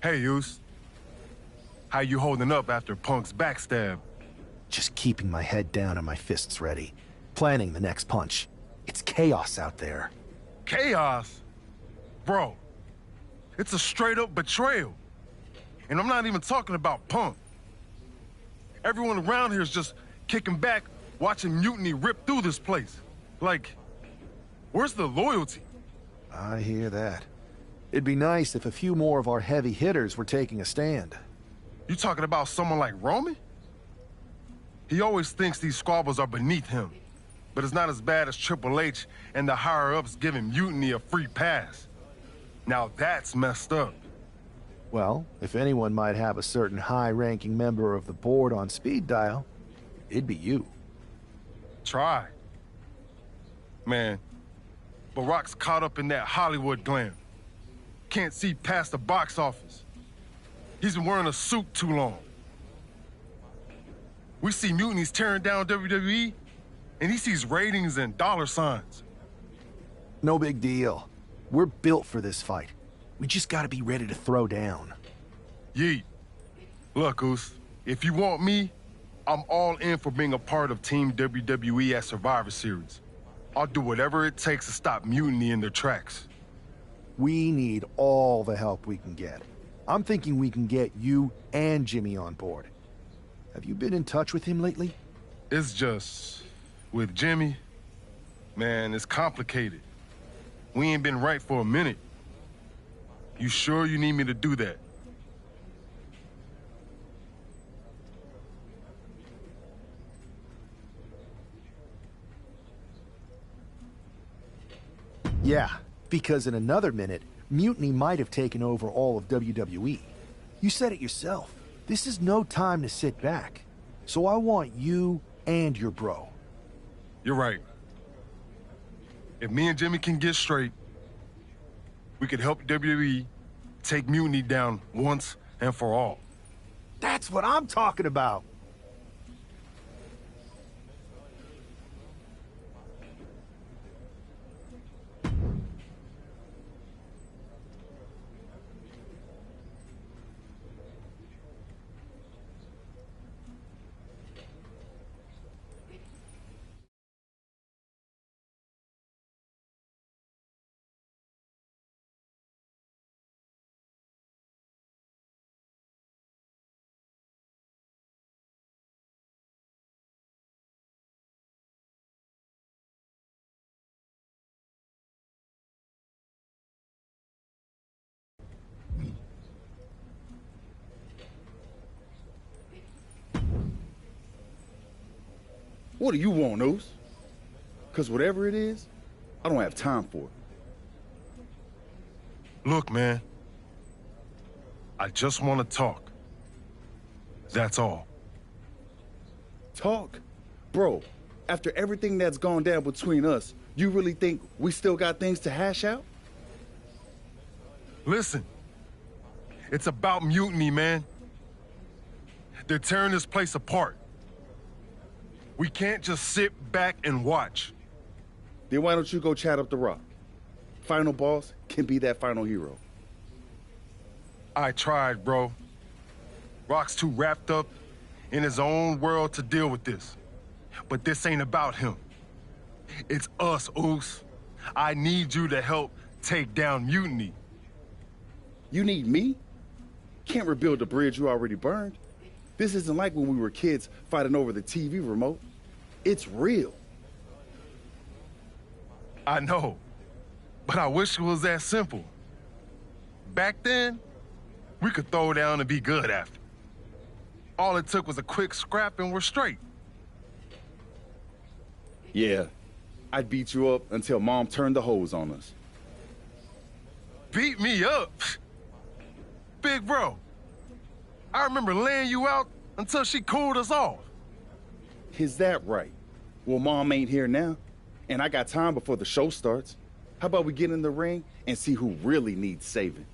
Hey, Yus. How you holding up after Punk's backstab? Just keeping my head down and my fists ready. Planning the next punch. It's chaos out there. Chaos? Bro, it's a straight-up betrayal. And I'm not even talking about Punk. Everyone around here is just kicking back, watching mutiny rip through this place. Like, where's the loyalty? I hear that. It'd be nice if a few more of our heavy hitters were taking a stand. You talking about someone like Roman? He always thinks these squabbles are beneath him. But it's not as bad as Triple H and the higher-ups giving mutiny a free pass. Now that's messed up. Well, if anyone might have a certain high-ranking member of the board on speed dial, it'd be you. Try. Man, Barack's caught up in that Hollywood glam. Can't see past the box office. He's been wearing a suit too long. We see mutinies tearing down WWE, and he sees ratings and dollar signs. No big deal. We're built for this fight. We just gotta be ready to throw down. Yeet. Look, Oos, if you want me, I'm all in for being a part of Team WWE at Survivor Series. I'll do whatever it takes to stop mutiny in their tracks. We need all the help we can get. I'm thinking we can get you and Jimmy on board. Have you been in touch with him lately? It's just... with Jimmy, man, it's complicated. We ain't been right for a minute. You sure you need me to do that? Yeah, because in another minute, mutiny might have taken over all of WWE. You said it yourself. This is no time to sit back. So I want you and your bro. You're right. If me and Jimmy can get straight, we could help WWE take mutiny down once and for all. That's what I'm talking about. What do you want, Oos? Because whatever it is, I don't have time for it. Look, man. I just want to talk. That's all. Talk? Bro, after everything that's gone down between us, you really think we still got things to hash out? Listen. It's about mutiny, man. They're tearing this place apart. We can't just sit back and watch. Then why don't you go chat up the Rock? Final boss can be that final hero. I tried, bro. Rock's too wrapped up in his own world to deal with this. But this ain't about him. It's us, Oos. I need you to help take down mutiny. You need me? Can't rebuild the bridge you already burned. This isn't like when we were kids fighting over the TV remote. It's real. I know, but I wish it was that simple. Back then, we could throw down and be good after. All it took was a quick scrap and we're straight. Yeah, I'd beat you up until Mom turned the hose on us. Beat me up? Big bro, I remember laying you out until she cooled us off. Is that right? Well, Mom ain't here now, and I got time before the show starts. How about we get in the ring and see who really needs saving?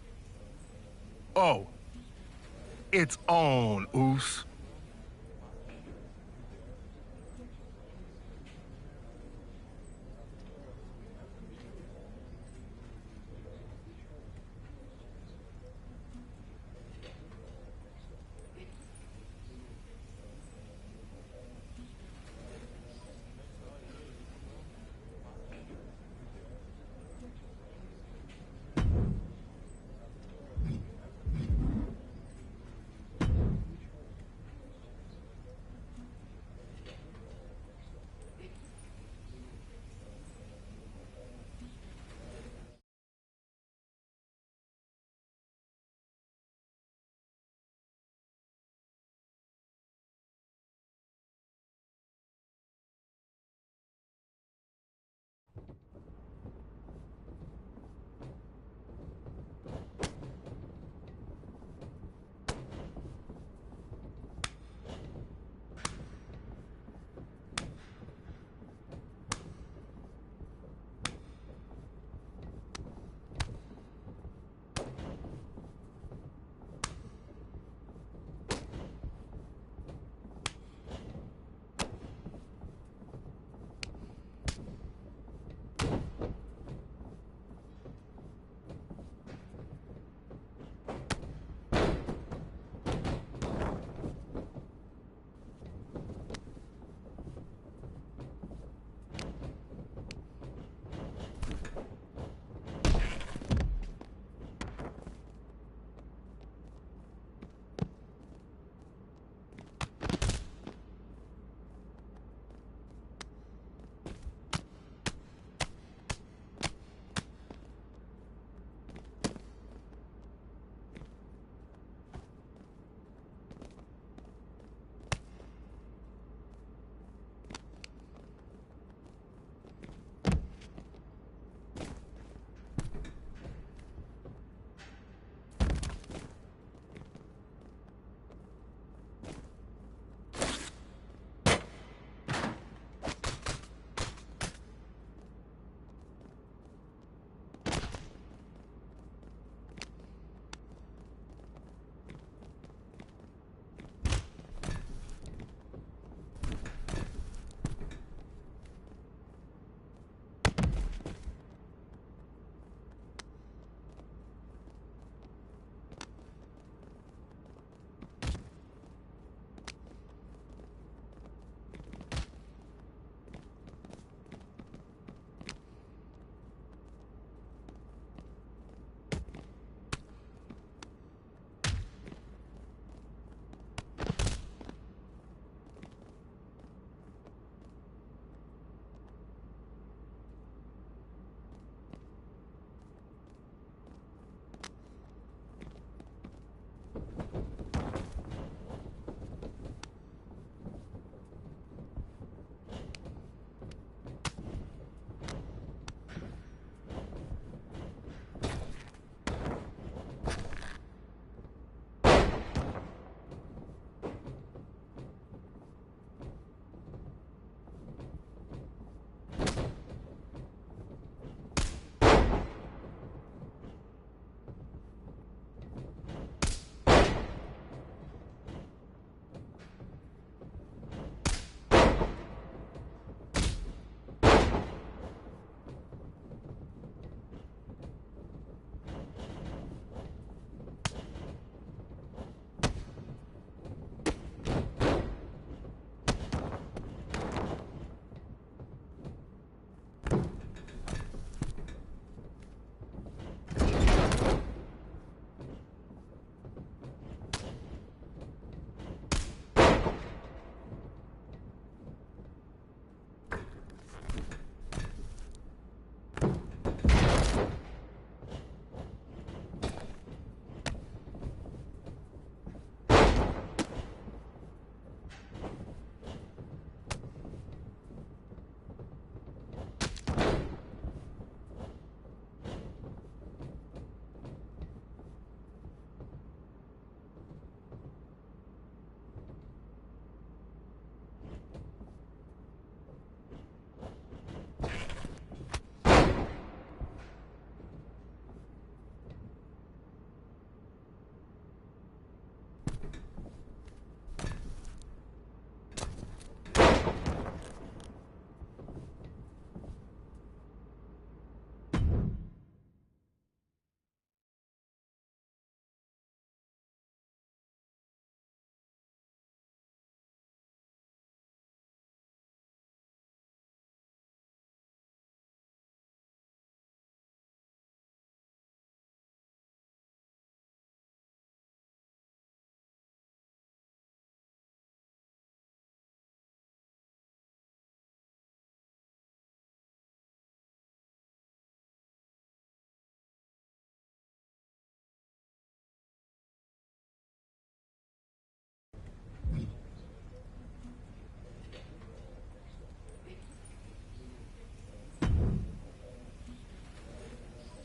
Oh, it's on, Oos.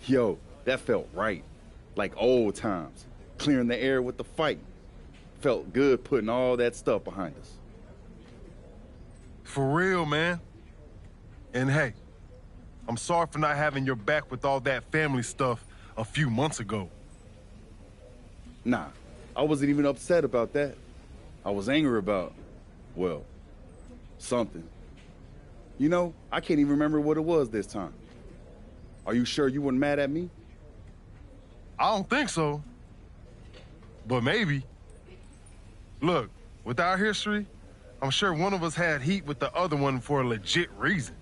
Yo, that felt right. Like old times. Clearing the air with the fight. Felt good putting all that stuff behind us. For real, man. And hey, I'm sorry for not having your back with all that family stuff a few months ago. Nah, I wasn't even upset about that. I was angry about, well, something. You know, I can't even remember what it was this time. Are you sure you weren't mad at me? I don't think so. But maybe. Look, with our history, I'm sure one of us had heat with the other one for a legit reason.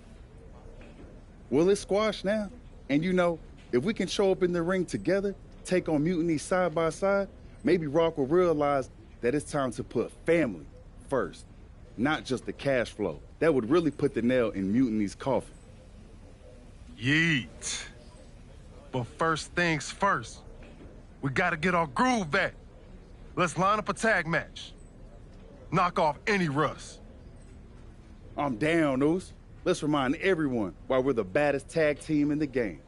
Well, it's squashed now. And you know, if we can show up in the ring together, take on Mutiny side by side, maybe Rock will realize that it's time to put family first, not just the cash flow. That would really put the nail in Mutiny's coffin. Yeet. But first things first, we gotta get our groove back. Let's line up a tag match. Knock off any rust. I'm down, Oos. Let's remind everyone why we're the baddest tag team in the game.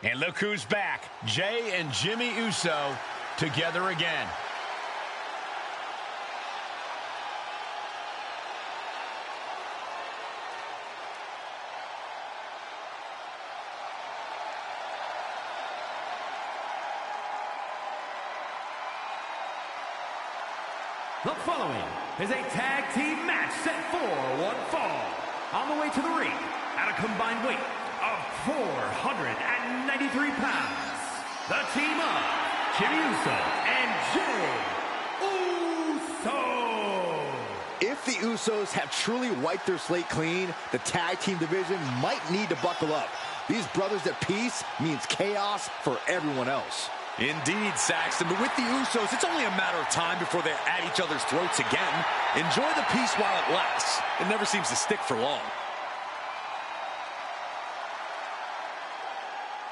And look who's back. Jay and Jimmy Uso together again. The following is a tag team match set for one fall. On the way to the ring at a combined weight of 493 pounds. The team of Jimmy Uso and Jay Uso. If the Usos have truly wiped their slate clean, the tag team division might need to buckle up. These brothers at peace means chaos for everyone else. Indeed, Saxton, but with the Usos, it's only a matter of time before they're at each other's throats again. Enjoy the peace while it lasts. It never seems to stick for long.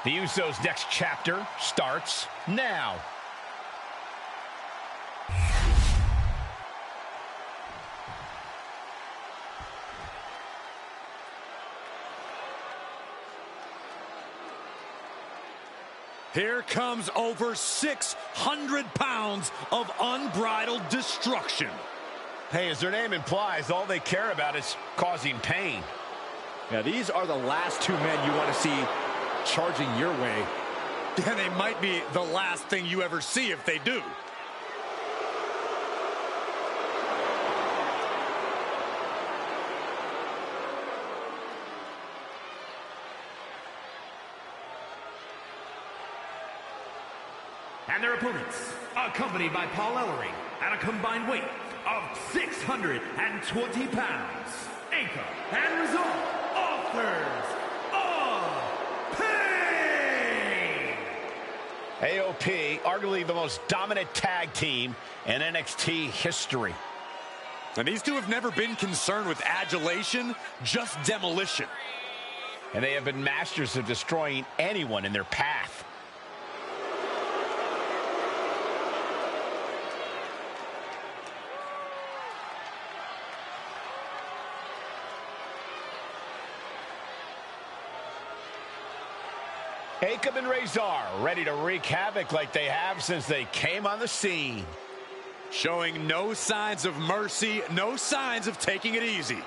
The Usos' next chapter starts now. Here comes over 600 pounds of unbridled destruction. Hey, as their name implies, all they care about is causing pain. Now, these are the last two men you want to see charging your way. And they might be the last thing you ever see if they do. And their opponents, accompanied by Paul Ellering at a combined weight of 620 pounds. Anchor and result, authors of pain. AOP, arguably the most dominant tag team in NXT history. And these two have never been concerned with adulation, just demolition. And they have been masters of destroying anyone in their path. Akam and Razor ready to wreak havoc like they have since they came on the scene. Showing no signs of mercy, no signs of taking it easy.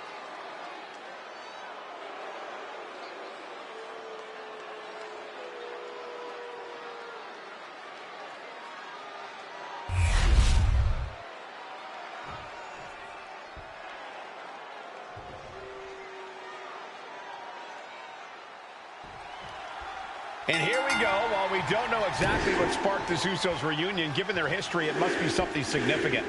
And here we go. While we don't know exactly what sparked this Usos reunion, given their history, it must be something significant.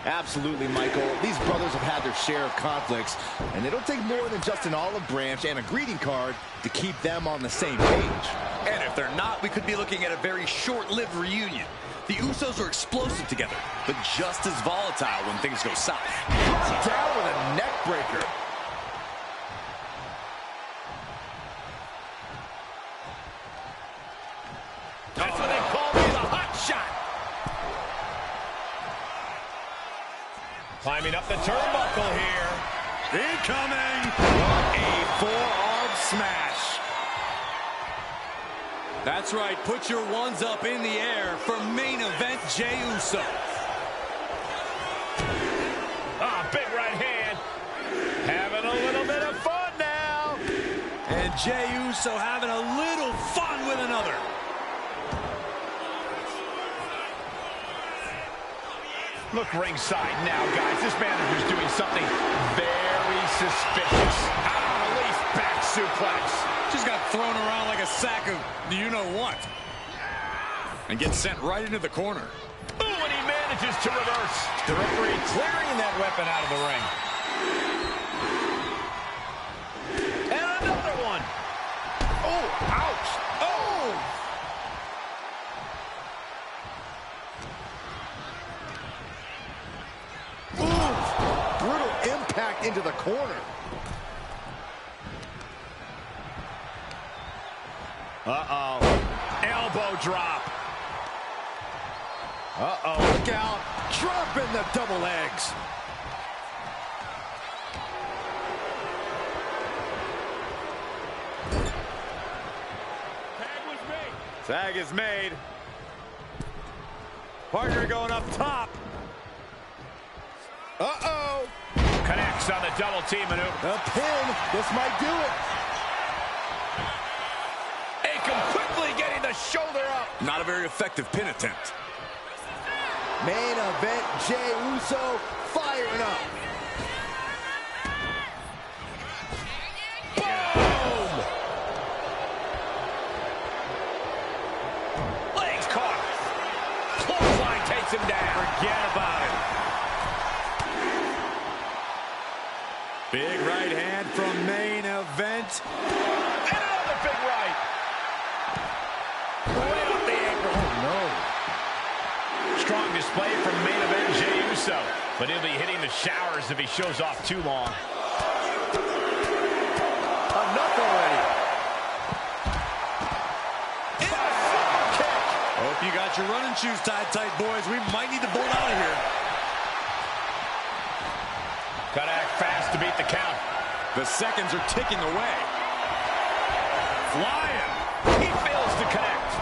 Absolutely, Michael. These brothers have had their share of conflicts, and it'll take more than just an olive branch and a greeting card to keep them on the same page. And if they're not, we could be looking at a very short-lived reunion. The Usos are explosive together, but just as volatile when things go south. Brought down with a neck breaker. That's what they call me, the hot shot. Climbing up the turnbuckle here. Incoming! What a forearm smash. That's right, put your ones up in the air for main event Jey Uso. Big right hand. Having a little bit of fun now. And Jey Uso having a little fun with another. Look ringside now, guys. This manager's doing something very suspicious. Release back suplex. Just got thrown around like a sack of you-know-what. And gets sent right into the corner. Ooh, and he manages to reverse. The referee clearing that weapon out of the ring. And another one. Oh, ouch. Oh! Brutal impact into the corner. Uh-oh. Elbow drop. Uh-oh, look out. Dropping the double legs. Tag was made. Tag is made. Partner going up top. Uh-oh. Connects on the double team maneuver. A pin. This might do it. Akam quickly getting the shoulder up. Not a very effective pin attempt. Main event Jey Uso firing up. Boom! Legs caught. Clothesline takes him down. Forget about it. Big right hand from main event. And another big right. Right off the ankle. Oh, no. Strong display from main event Jey Uso, but he'll be hitting the showers if he shows off too long. Enough already. Hope you got your running shoes tied tight, boys. We might need to bolt out of here. Gotta act fast to beat the count. The seconds are ticking away. Flying. He fails to connect.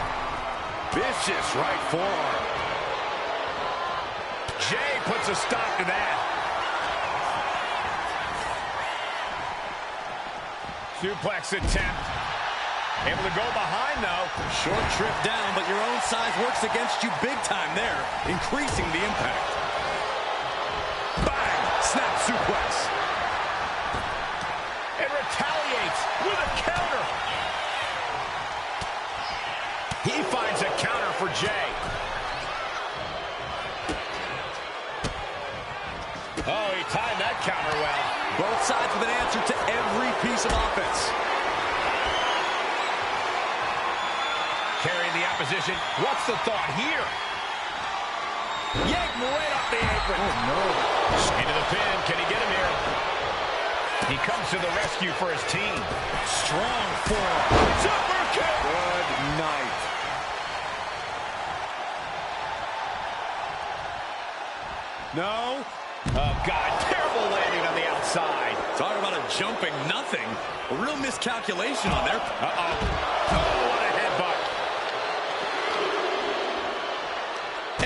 Vicious right forearm. Jey puts a stop to that. Suplex attempt. Able to go behind, though. Short trip down, but your own size works against you big time there, increasing the impact. Bang! Snap suplex. And retaliates with a counter. He finds a counter for Jey. Oh, he timed that counter well. Both sides with an answer to every piece of offense. Carrying the opposition. What's the thought here? Yank right off the apron. Oh, no. Into the pin. Can he get him here? He comes to the rescue for his team. Strong forearm. Super kick. Good night. No. Oh, God. Terrible landing on the outside. Talk about a jumping nothing. A real miscalculation on there. Uh-oh. Oh, what a headbutt.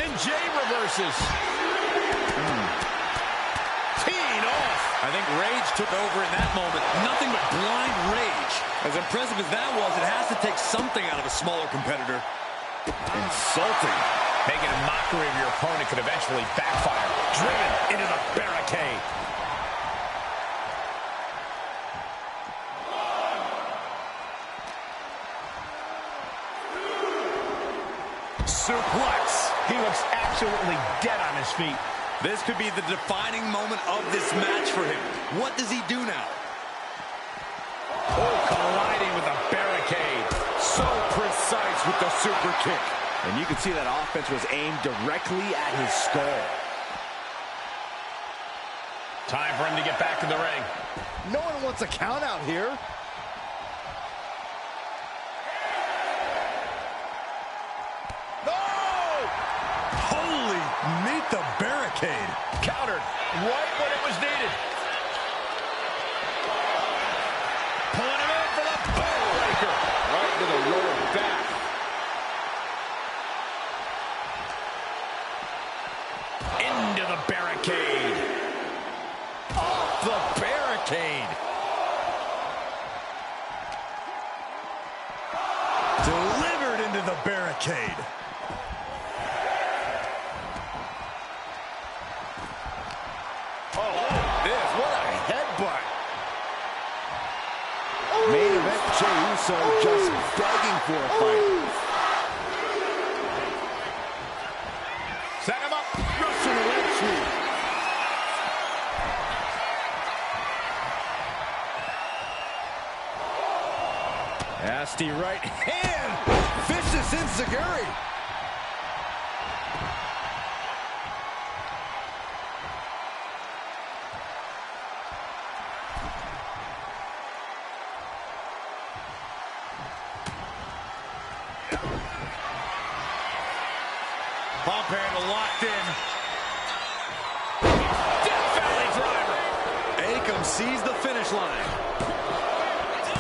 And Jey reverses. Teeing off. I think rage took over in that moment. Nothing but blind rage. As impressive as that was, it has to take something out of a smaller competitor. Insulting. Making a mockery of your opponent could eventually backfire. Driven into the barricade. suplex. He looks absolutely dead on his feet. This could be the defining moment of this match for him. What does he do now? Oh, colliding with a barricade. So precise with the super kick. And you can see that offense was aimed directly at his skull. Time for him to get back in the ring. No one wants a count out here. Holy, meet the barricade. Countered right when it was needed. Pulling him in for the backbreaker. Right to the lower back. Into the barricade. Off the barricade. Delivered into the barricade. Main event, Jey Uso just begging for a fight. Set him up. Russian leg sweep. Nasty right hand. Vicious enziguri. Pump handle locked in. Death Valley driver. Akam sees the finish line.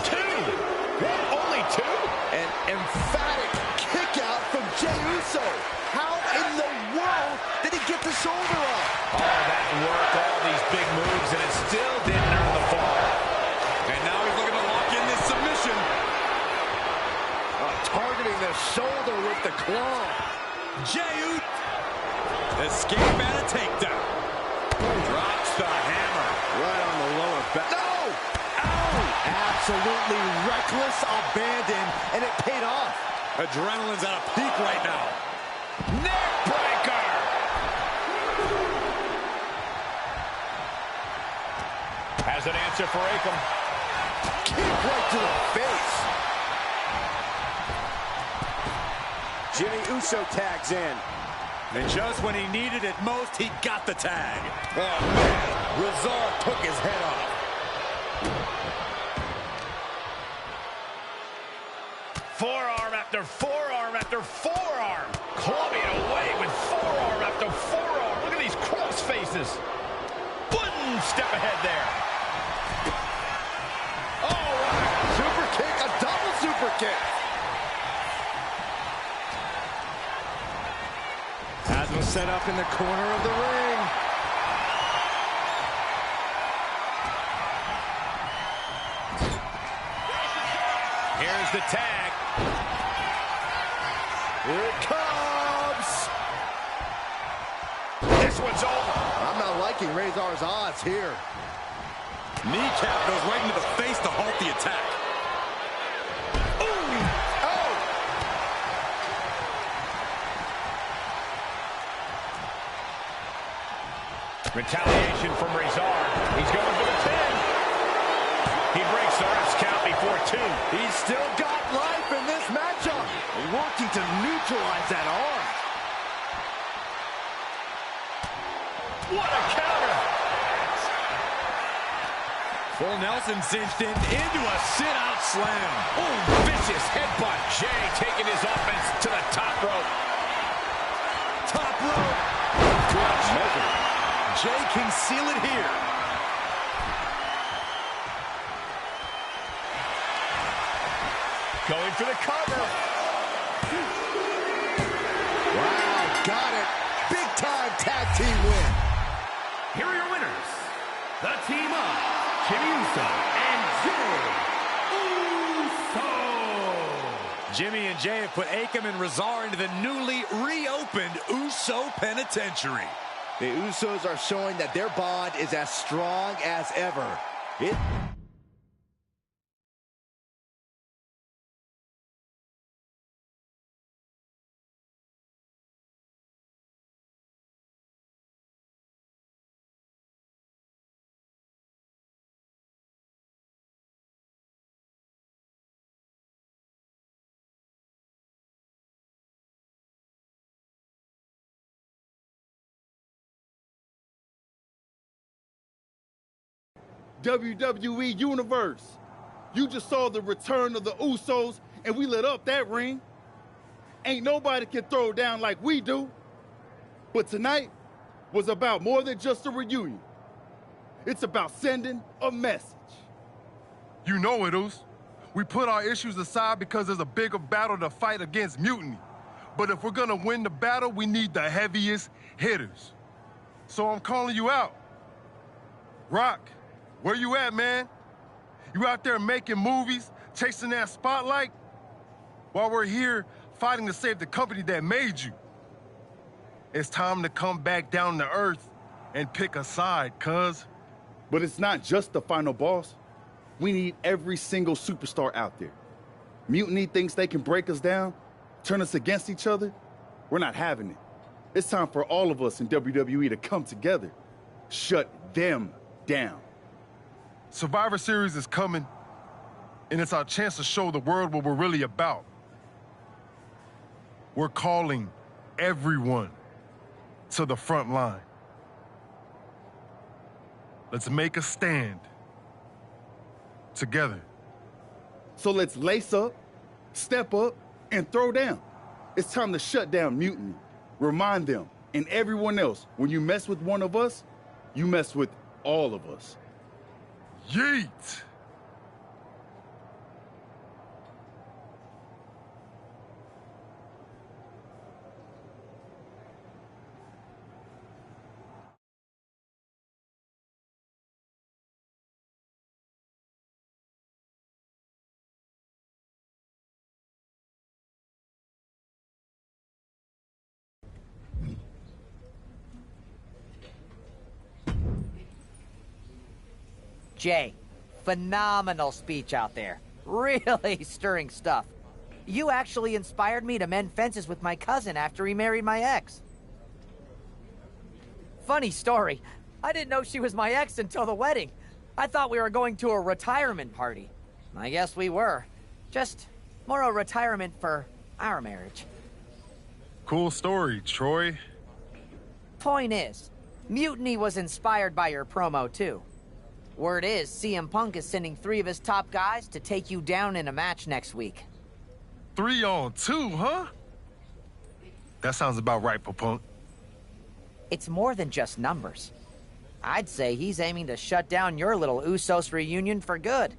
Two. What? Only two? An emphatic kick out from Jey Uso. How in the world did he get the shoulder up? All that work, all these big moves, and it still didn't earn the fall. And now he's looking to lock in this submission. Targeting the shoulder with the claw. Jey Uso. Escape and a takedown. Drops the hammer. Right on the lower back. No! Ow! Absolutely reckless abandon, and it paid off. Adrenaline's at a peak right now. Neck breaker. Has an answer for Akam. Kick right to the face. Jimmy Uso tags in. And just when he needed it most, he got the tag. Oh, man. Rezar took his head off. Forearm after forearm after forearm. Clubbing away with forearm after forearm. Look at these cross faces. One step ahead there. All right. Super kick, a double super kick. Has him set up in the corner of the ring. Here's the tag. Here it comes. This one's over. I'm not liking Rezar's odds here. Kneecap goes right into the face to halt the attack. Retaliation from Rezar. He's going for the pin. He breaks the ref's count before two. He's still got life in this matchup. Working to neutralize that arm. What a counter. Full Nelson cinched in into a sit-out slam. Oh, vicious headbutt. Jey taking his offense to the top rope. Top rope. Good measure. Jey can seal it here. Going for the cover. Wow, got it. Big time tag team win. Here are your winners, the team of Jimmy Uso and Jey Uso. Jimmy and Jey have put Akam and Rezar into the newly reopened Uso Penitentiary. The Usos are showing that their bond is as strong as ever. WWE Universe. You just saw the return of the Usos, and we lit up that ring. Ain't nobody can throw down like we do. But tonight was about more than just a reunion. It's about sending a message. You know it, Oos. We put our issues aside because there's a bigger battle to fight against mutiny. But if we're gonna win the battle, we need the heaviest hitters. So I'm calling you out. Rock, where you at, man? You out there making movies, chasing that spotlight? While we're here fighting to save the company that made you. It's time to come back down to earth and pick a side, cuz. But it's not just the final boss. We need every single superstar out there. Mutiny thinks they can break us down, turn us against each other. We're not having it. It's time for all of us in WWE to come together. Shut them down. Survivor Series is coming, and it's our chance to show the world what we're really about. We're calling everyone to the front line. Let's make a stand together. So let's lace up, step up, and throw down. It's time to shut down mutiny. Remind them and everyone else, when you mess with one of us, you mess with all of us. Yeet! Jay, phenomenal speech out there. Really stirring stuff. You actually inspired me to mend fences with my cousin after he married my ex. Funny story. I didn't know she was my ex until the wedding. I thought we were going to a retirement party. I guess we were. Just more a retirement for our marriage. Cool story, Troy. Point is, Mutiny was inspired by your promo, too. Word is, CM Punk is sending 3 of his top guys to take you down in a match next week. 3 on 2, huh? That sounds about right for Punk. It's more than just numbers. I'd say he's aiming to shut down your little Usos reunion for good.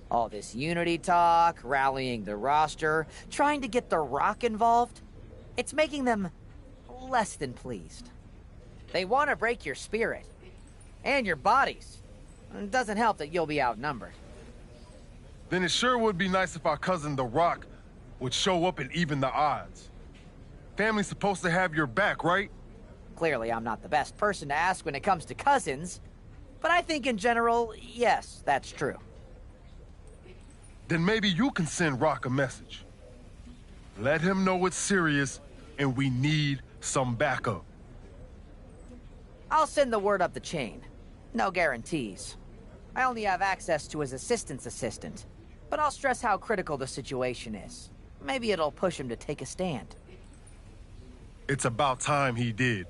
All this unity talk, rallying the roster, trying to get The Rock involved. It's making them less than pleased. They want to break your spirit. And your bodies. It doesn't help that you'll be outnumbered. Then it sure would be nice if our cousin The Rock would show up and even the odds. Family's supposed to have your back, right? Clearly, I'm not the best person to ask when it comes to cousins, but I think in general, yes, that's true. Then maybe you can send Rock a message. Let him know it's serious and we need some backup. I'll send the word up the chain. No guarantees. I only have access to his assistant's assistant, but I'll stress how critical the situation is. Maybe it'll push him to take a stand. It's about time he did.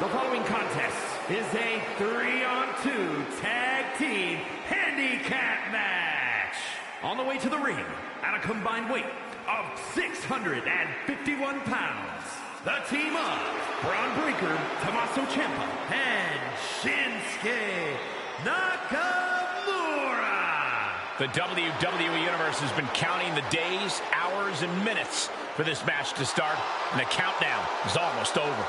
The following contest is a 3-on-2 tag team handicap match. On the way to the ring, at a combined weight of 651 pounds, the team of Braun Breaker, Tommaso Ciampa, and Shinsuke Nakamura. The WWE Universe has been counting the days, hours, and minutes for this match to start, and the countdown is almost over.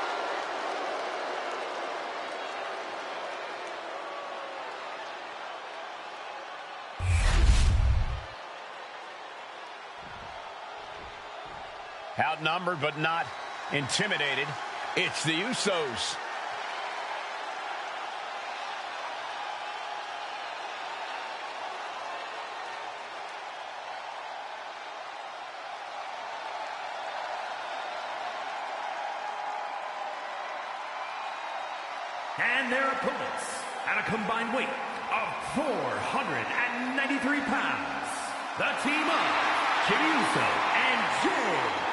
Outnumbered but not intimidated, it's the Usos. And their opponents at a combined weight of 493 pounds. The team of Jey Uso and Jey Uso.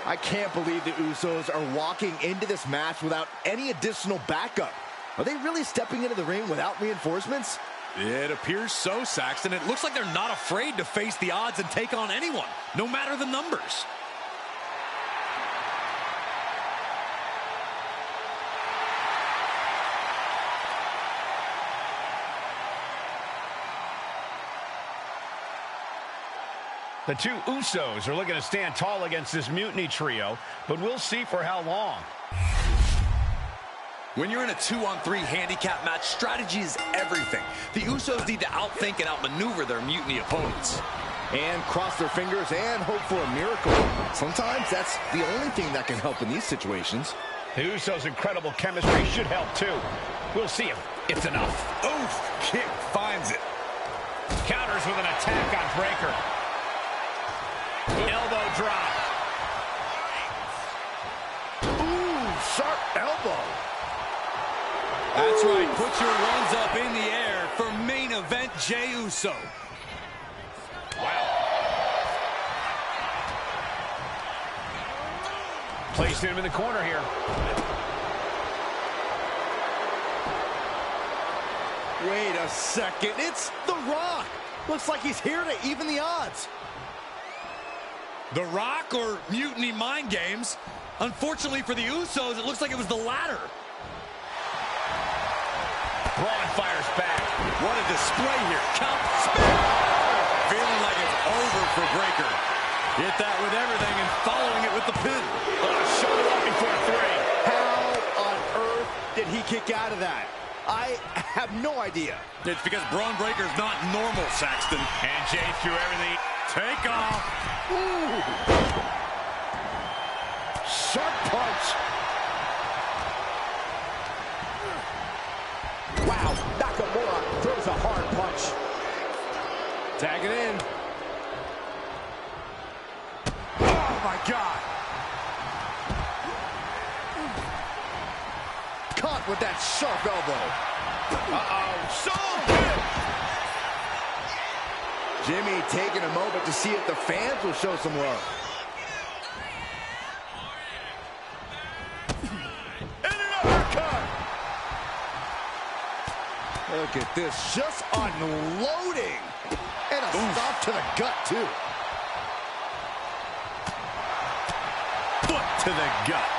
I can't believe the Usos are walking into this match without any additional backup. Are they really stepping into the ring without reinforcements? It appears so, Saxton. It looks like they're not afraid to face the odds and take on anyone, no matter the numbers. The two Usos are looking to stand tall against this mutiny trio, but we'll see for how long. When you're in a 2-on-3 handicap match, strategy is everything. The Usos need to outthink and outmaneuver their mutiny opponents. And cross their fingers and hope for a miracle. Sometimes that's the only thing that can help in these situations. The Usos' incredible chemistry should help too. We'll see if it's enough. Oof! Kick finds it. Counters with an attack on Breaker. Elbow drop. Ooh, sharp elbow. That's right. Put your ones up in the air for main event Jey Uso. Wow. Placed him in the corner here. Wait a second. It's The Rock. Looks like he's here to even the odds. The Rock or mutiny mind games? Unfortunately for the Usos, it looks like it was the latter. Braun fires back. What a display here. Count spin. Feeling like it's over for Breaker. Hit that with everything and following it with the pin. Shoulder locking for a 3. How on earth did he kick out of that? I have no idea. It's because Braun Breaker's not normal, Saxton. And Jey threw everything. Take off. Ooh. Sharp punch. Wow, Nakamura throws a hard punch. Tag it in. Oh, my God. Caught with that sharp elbow. Uh-oh. So good. Jimmy taking a moment to see if the fans will show some love. And an uppercut. Look at this, just unloading. And a stop to the gut, too. Foot to the gut.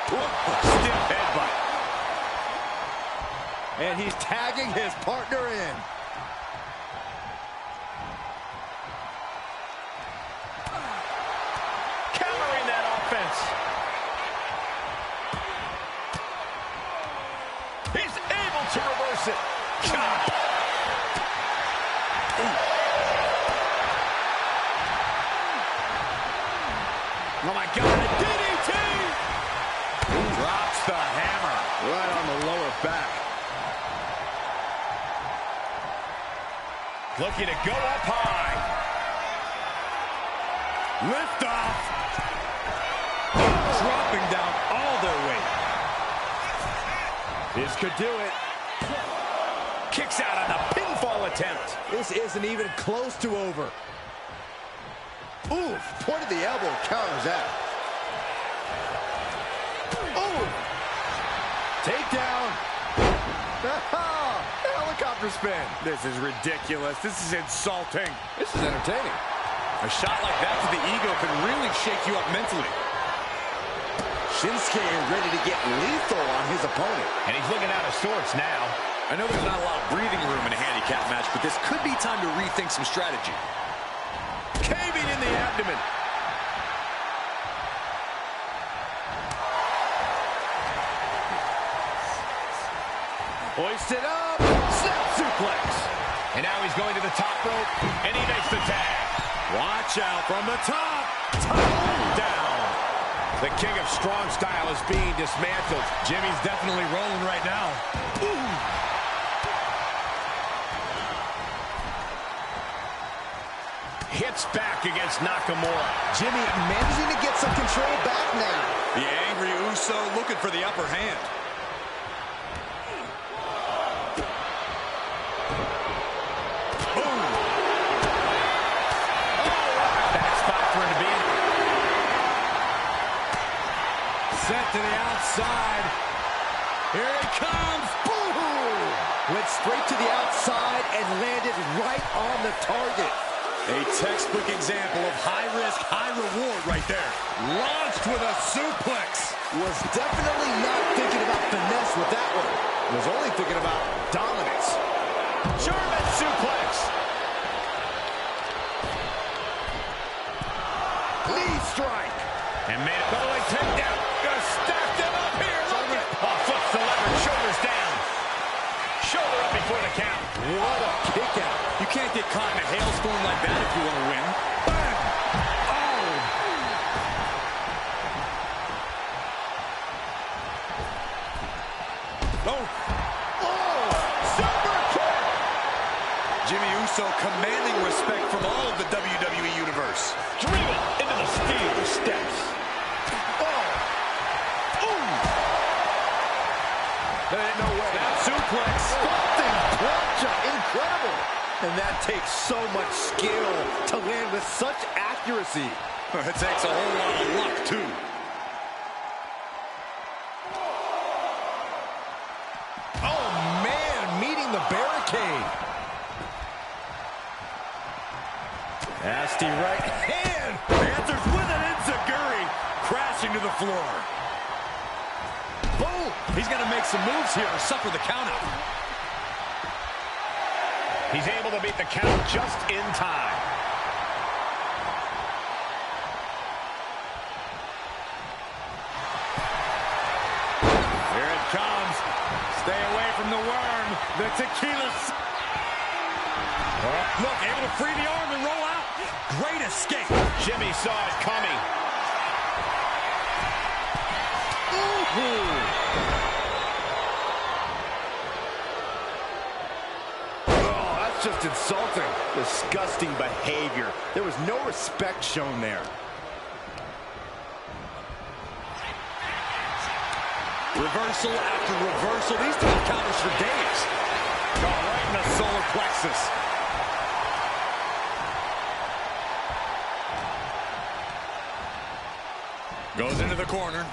Stiff headbutt. And he's tagging his partner in. Countering that offense. He's able to reverse it. God. Oh, my God. A DDT. Drops the hammer. Right on the lower back. Looking to go up high. Lift off. Dropping down all their weight. This could do it. Kicks out on the pinfall attempt. This isn't even close to over. Oof, point of the elbow counters that. Ooh. Takedown. Helicopter spin. This is ridiculous. This is insulting. This is entertaining. A shot like that to the ego can really shake you up mentally. Shinsuke ready to get lethal on his opponent. And he's looking out of sorts now. I know there's not a lot of breathing room in a handicap match, but this could be time to rethink some strategy. Caving in the abdomen. Hoisted up, snap suplex. And now he's going to the top rope, and he makes the tag. Watch out from the top. Tumble down. The king of strong style is being dismantled. Jimmy's definitely rolling right now. Ooh. Hits back against Nakamura. Jimmy managing to get some control back now. The angry Uso looking for the upper hand. Set to the outside. Here it comes. Boom! Went straight to the outside and landed right on the target. A textbook example of high risk, high reward right there. Launched with a suplex. Was definitely not thinking about finesse with that one. Was only thinking about dominance. German suplex. Knee strike. And made a belly takedown. Gonna stack them up here. Look at. Oh, flips the lever. Shoulders down. Shoulder up before the count. What a kick out. You can't get caught in a hailstorm like that if you want to win. Bang! Oh! Oh! Super kick! Jimmy Uso commanding respect from all of the WWE Universe. Driven into the steel steps. There ain't no way. That suplex. Something plancha. Incredible. And that takes so much skill to land with such accuracy. It takes a whole lot of luck, too. Oh, man, meeting the barricade. Nasty right hand. Answers with an enziguri. Crashing to the floor. Boom. He's going to make some moves here or suffer the countout. He's able to beat the count just in time. Here it comes. Stay away from the worm. The tequila. Look, able to free the arm and roll out. Great escape. Jimmy saw it coming. Oh, that's just insulting. Disgusting behavior. There was no respect shown there. Reversal after reversal. These two have counters for days. Oh, right in the solar plexus. Goes into the corner.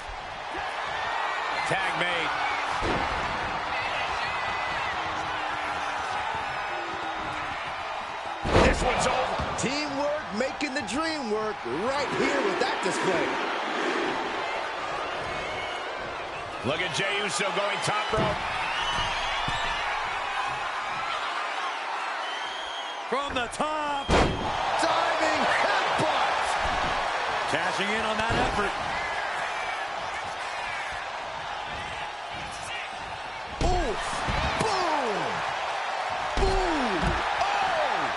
Tag made. This one's over. Teamwork making the dream work right here with that display. Look at Jey Uso going top rope. From the top. Diving headbutt. Cashing in on that effort. Oof. Boom. Boom. Oh.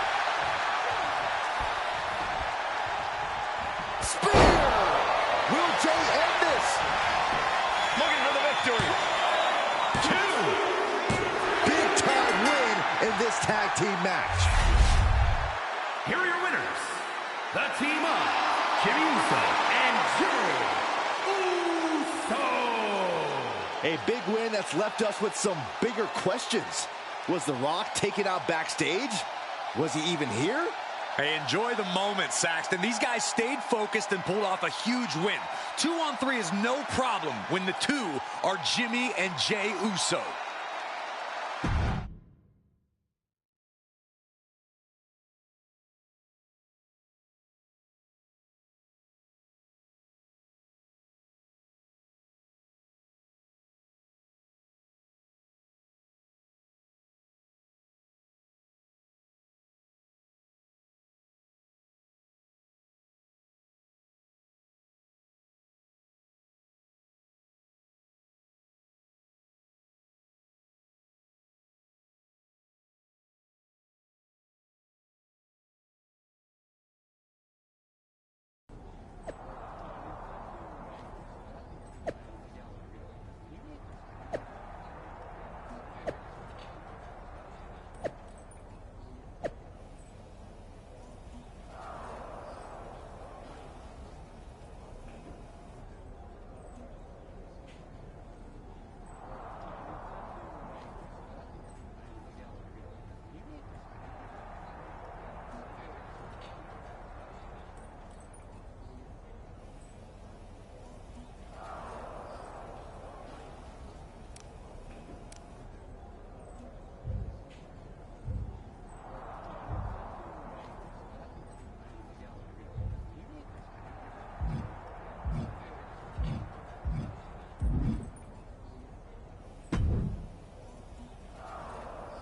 Spear. Will Jey end this? Looking for the victory. 2. Big time win in this tag team match. Here are your winners, the team of Jimmy Uso and Jey Uso. A big win that's left us with some bigger questions. Was The Rock taken out backstage? Was he even here? Hey, enjoy the moment, Saxton. These guys stayed focused and pulled off a huge win. 2-on-3 is no problem when the two are Jimmy and Jey Uso.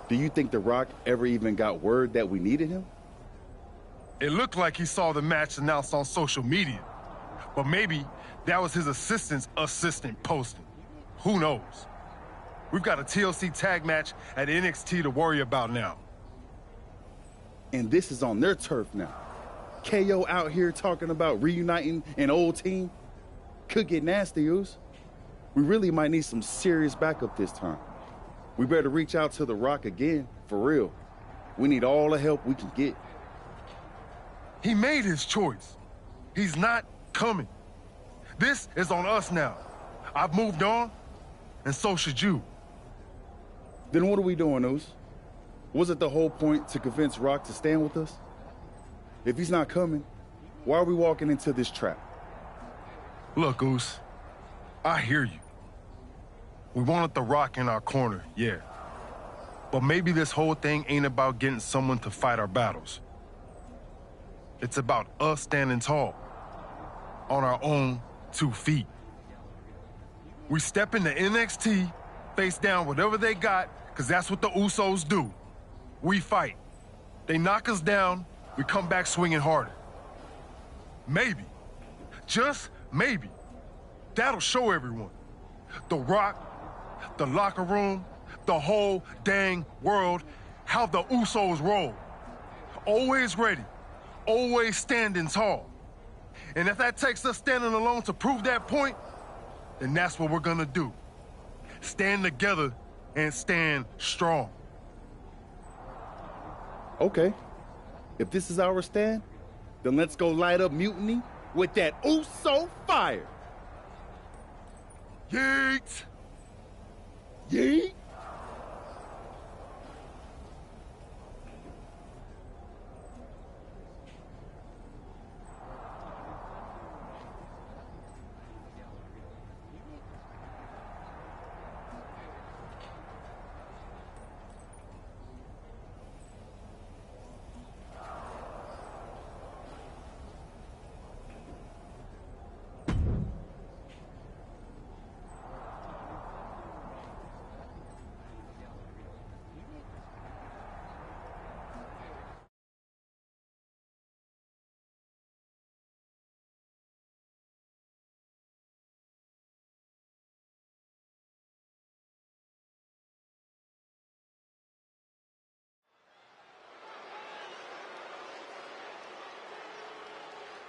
Do you think The Rock ever even got word that we needed him? It looked like he saw the match announced on social media, but maybe that was his assistant posting. Who knows? We've got a TLC tag match at NXT to worry about now. And this is on their turf now. KO out here talking about reuniting an old team. Could get nasty, Oos. We really might need some serious backup this time. We better reach out to The Rock again, for real. We need all the help we can get. He made his choice. He's not coming. This is on us now. I've moved on, and so should you. Then what are we doing, Oos? Was it the whole point to convince Rock to stand with us? If he's not coming, why are we walking into this trap? Look, Oos, I hear you. We wanted The Rock in our corner, yeah. But maybe this whole thing ain't about getting someone to fight our battles. It's about us standing tall, on our own 2 feet. We step into NXT, face down whatever they got, because that's what the Usos do. We fight. They knock us down, we come back swinging harder. Maybe, just maybe, that'll show everyone. The Rock, the locker room, the whole dang world, how the Usos roll. Always ready, always standing tall. And if that takes us standing alone to prove that point, then that's what we're gonna do. Stand together and stand strong. Okay. If this is our stand, then let's go light up Mutiny with that Uso fire. Yeet! Yeet!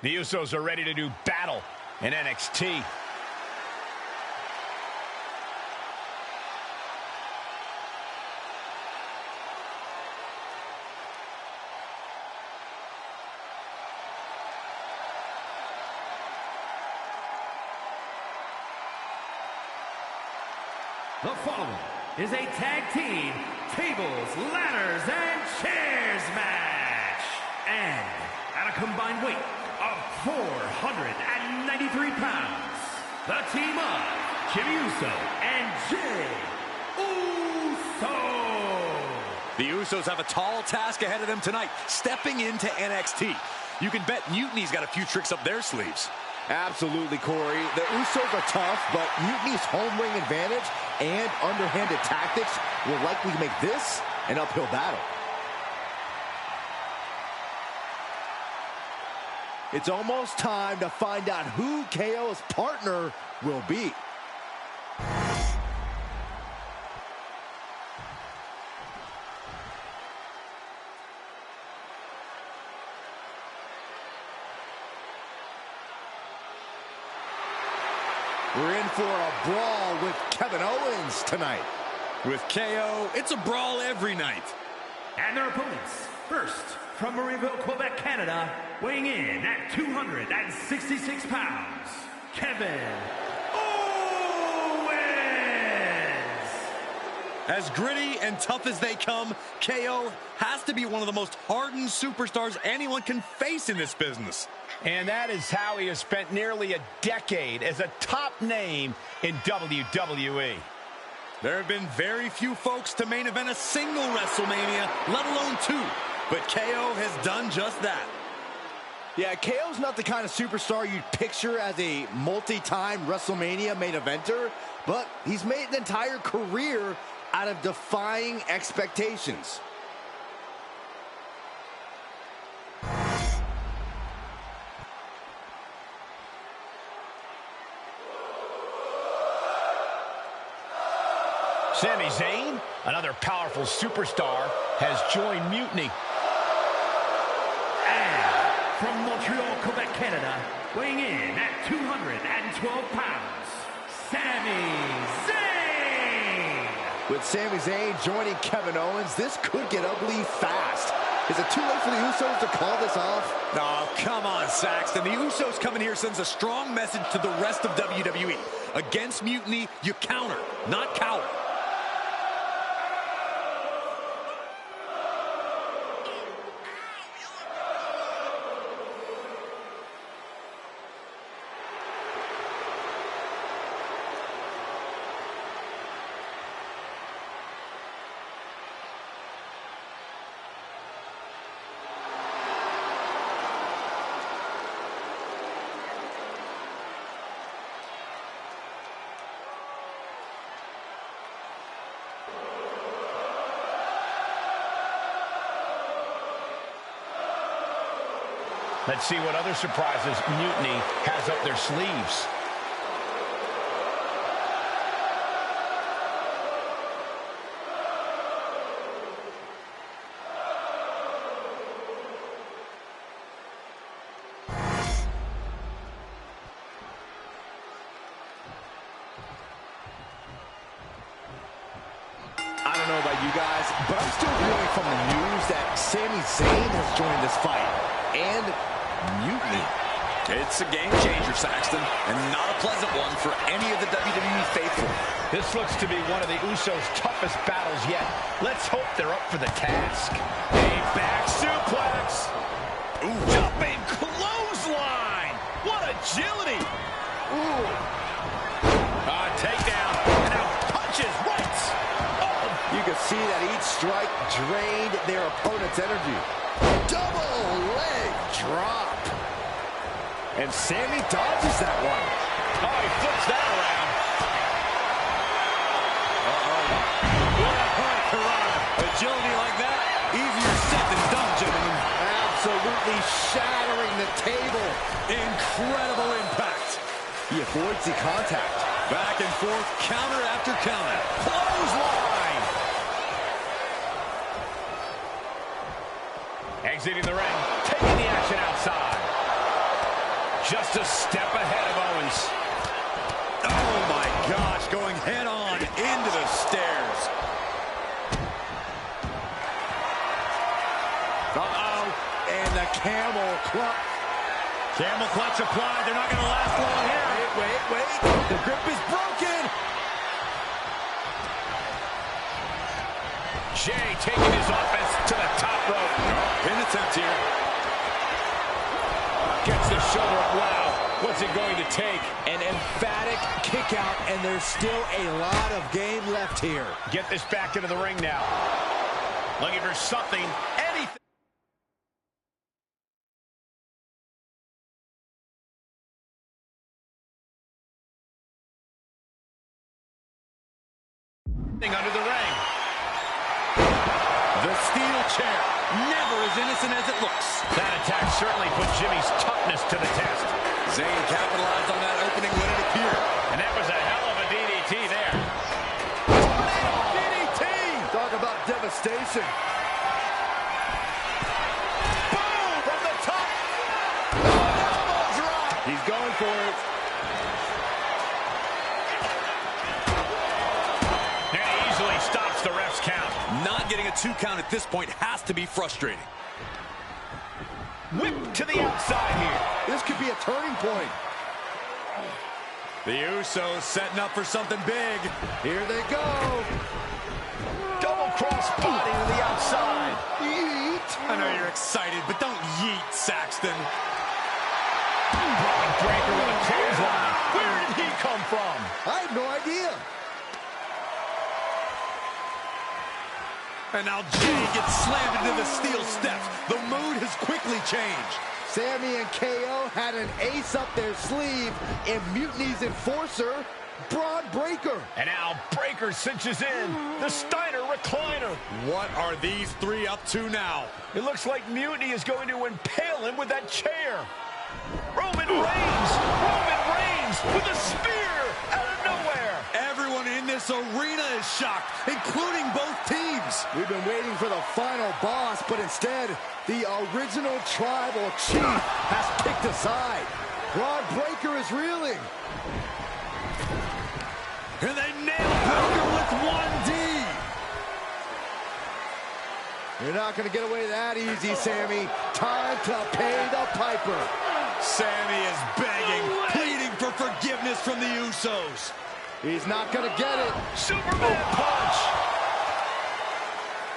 The Usos are ready to do battle in NXT. The following is a tag team tables, ladders, and chairs match. And at a combined weight of 493 pounds, the team of Jimmy Uso and Jey Uso. The Usos have a tall task ahead of them tonight, stepping into NXT. You can bet Mutiny's got a few tricks up their sleeves. Absolutely, Corey. The Usos are tough, but Mutiny's home ring advantage and underhanded tactics will likely make this an uphill battle. It's almost time to find out who KO's partner will be. We're in for a brawl with Kevin Owens tonight. With KO, it's a brawl every night. And their opponents, first from Marieville, Quebec, Canada, weighing in at 266 pounds, Kevin Owens. As gritty and tough as they come, KO has to be one of the most hardened superstars anyone can face in this business. And that is how he has spent nearly a decade as a top name in WWE. There have been very few folks to main event a single WrestleMania, let alone two. But KO has done just that. Yeah, KO's not the kind of superstar you'd picture as a multi-time WrestleMania main eventer, but he's made an entire career out of defying expectations. Sami Zayn, another powerful superstar, has joined Mutiny. And from Montreal, Quebec, Canada, weighing in at 212 pounds, Sami Zayn! With Sami Zayn joining Kevin Owens, this could get ugly fast. Is it too late for the Usos to call this off? Oh, come on, Saxton. The Usos coming here sends a strong message to the rest of WWE. Against Mutiny, you counter, not cower. Let's see what other surprises Mutiny has up their sleeves. I don't know about you guys, but I'm still reeling from the news that Sami Zayn has joined this fight. And Mutiny. It's a game changer, Saxton, and not a pleasant one for any of the WWE faithful. This looks to be one of the Usos' toughest battles yet. Let's hope they're up for the task. A back suplex. Ooh. Jumping clothesline. What agility. Ooh. Takedown. And now punches right. Oh. You can see that each strike drained their opponent's energy. Double leg drop. And Sami dodges that one. Oh, he flips that around. Agility like that, easier said than done, gentlemen. Absolutely shattering the table. Incredible impact. He avoids the contact. Back and forth, counter after counter. Clothesline. Exiting the ring, taking the action outside. Just a step ahead of Owens. Oh my gosh, going head on into the stairs. Uh-oh. And the camel clutch. Camel clutch applied. They're not going to last long here. Wait. The grip is broken. Jay taking his offense to the top rope. Pin attempt here. Gets the shoulder up. Wow. What's it going to take? An emphatic kick out, and there's still a lot of game left here. Get this back into the ring now. Looking for something, anything. Under the ring. The steel chair, never as innocent as it looks. That attack certainly put Jimmy's toughness to the test. Zayn capitalized on that opening when it appeared. And that was a hell of a DDT there. DDT! Talk about devastation. Boom! From the top. Elbow drop. He's going for it. And he easily stops the ref's count. Not getting a 2 count at this point has to be frustrating. Whip to the outside here. This could be a turning point. The Usos setting up for something big. Here they go. Double cross body to the outside. Yeet. I know you're excited, but don't yeet, Saxton. Breaker with a clothesline. Where did he come from? I have no idea. And now Jay gets slammed into the steel steps. The mood has quickly changed. Sami and KO had an ace up their sleeve, and Mutiny's enforcer Braun Breaker. And now Breaker cinches in. The Steiner recliner. What are these three up to now? It looks like Mutiny is going to impale him with that chair. Roman Reigns! Roman Reigns with a spear out of nowhere! Everyone in this arena is shocked, including both teams. We've been waiting for the final boss, but instead, the original tribal chief has picked a side. Braun Breaker is reeling. And they nail Breaker with 1D. You're not going to get away that easy, Sammy. Time to pay the piper. Sammy is begging, pleading for forgiveness from the Usos. He's not going to get it. Superman punch!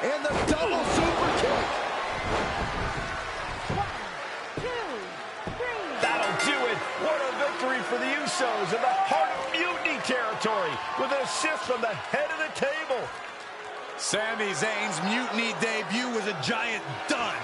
And the double super kick. That'll do it. What a victory for the Usos in the heart of Mutiny territory with an assist from the head of the table. Sami Zayn's Mutiny debut was a giant dud.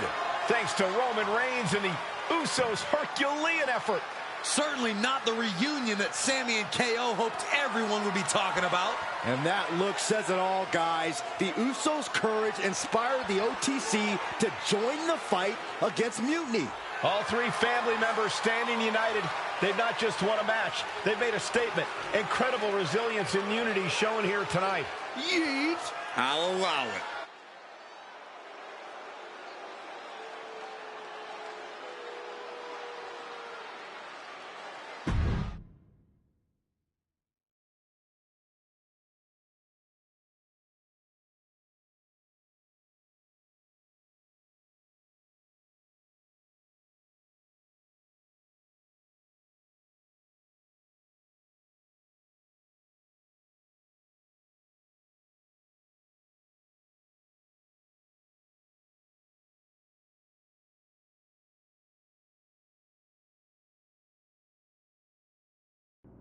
Thanks to Roman Reigns and the Usos' Herculean effort. Certainly not the reunion that Sami and KO hoped everyone would be talking about. And that look says it all, guys. The Usos' courage inspired the OTC to join the fight against Mutiny. All three family members standing united. They've not just won a match, they've made a statement. Incredible resilience and unity shown here tonight. Yeet! I'll allow it.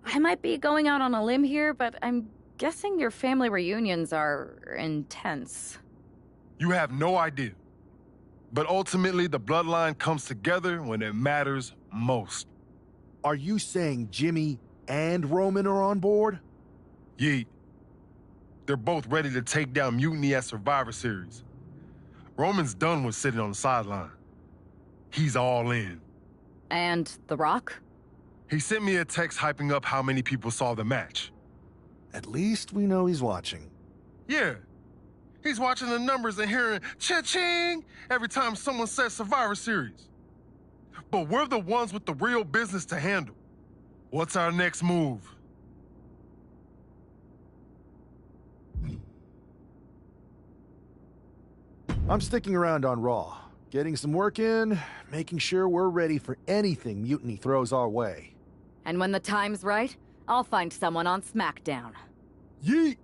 I might be going out on a limb here, but I'm guessing your family reunions are intense. You have no idea. But ultimately, the bloodline comes together when it matters most. Are you saying Jimmy and Roman are on board? Yeet. They're both ready to take down Mutiny at Survivor Series. Roman's done with sitting on the sideline. He's all in. And The Rock? He sent me a text hyping up how many people saw the match. At least we know he's watching. Yeah. He's watching the numbers and hearing cha-ching every time someone says Survivor Series. But we're the ones with the real business to handle. What's our next move? I'm sticking around on Raw, getting some work in, making sure we're ready for anything Mutiny throws our way. And when the time's right, I'll find someone on SmackDown. Yeet!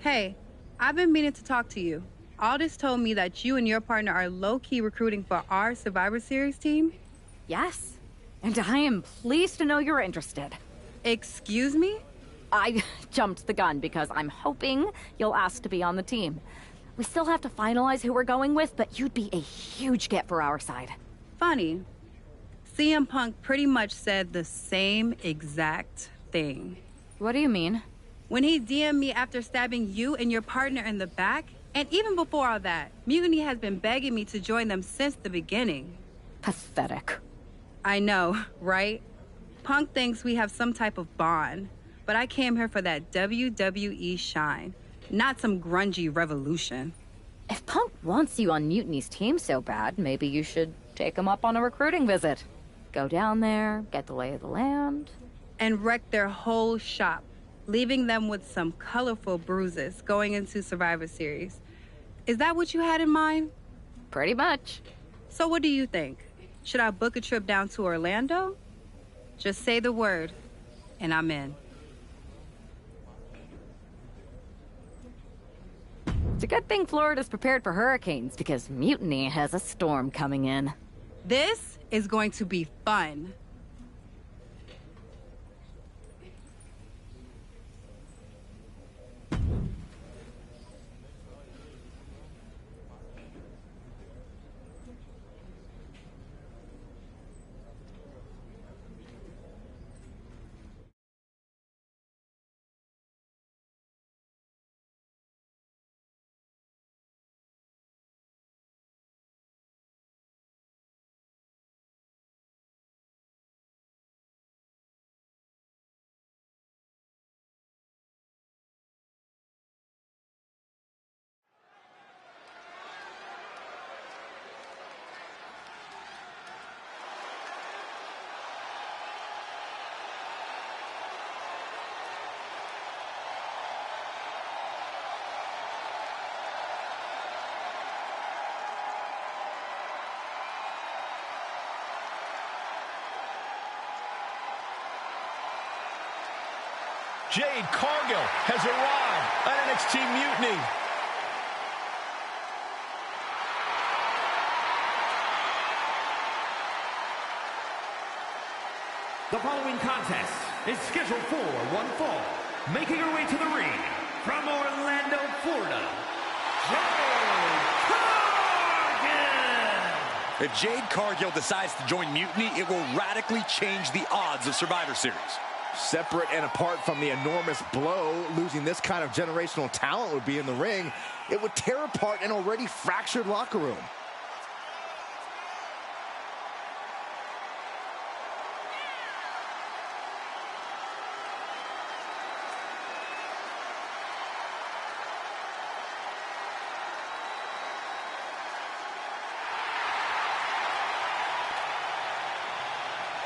Hey, I've been meaning to talk to you. Aldis told me that you and your partner are low-key recruiting for our Survivor Series team. Yes, and I am pleased to know you're interested. Excuse me? I jumped the gun because I'm hoping you'll ask to be on the team. We still have to finalize who we're going with, but you'd be a huge get for our side. Funny. CM Punk pretty much said the same exact thing. What do you mean? When he DM'd me after stabbing you and your partner in the back, and even before all that, Mutiny has been begging me to join them since the beginning. Pathetic. I know, right? Punk thinks we have some type of bond, but I came here for that WWE shine, not some grungy revolution. If Punk wants you on Mutiny's team so bad, maybe you should take him up on a recruiting visit. Go down there, get the lay of the land. And wreck their whole shop, leaving them with some colorful bruises going into Survivor Series. Is that what you had in mind? Pretty much. So what do you think? Should I book a trip down to Orlando? Just say the word, and I'm in. It's a good thing Florida's prepared for hurricanes, because Mutiny has a storm coming in. This is going to be fun. Jade Cargill has arrived on NXT Mutiny. The following contest is scheduled for one fall. Making her way to the ring from Orlando, Florida, Jade Cargill! If Jade Cargill decides to join Mutiny, it will radically change the odds of Survivor Series. Separate and apart from the enormous blow losing this kind of generational talent would be in the ring, it would tear apart an already fractured locker room.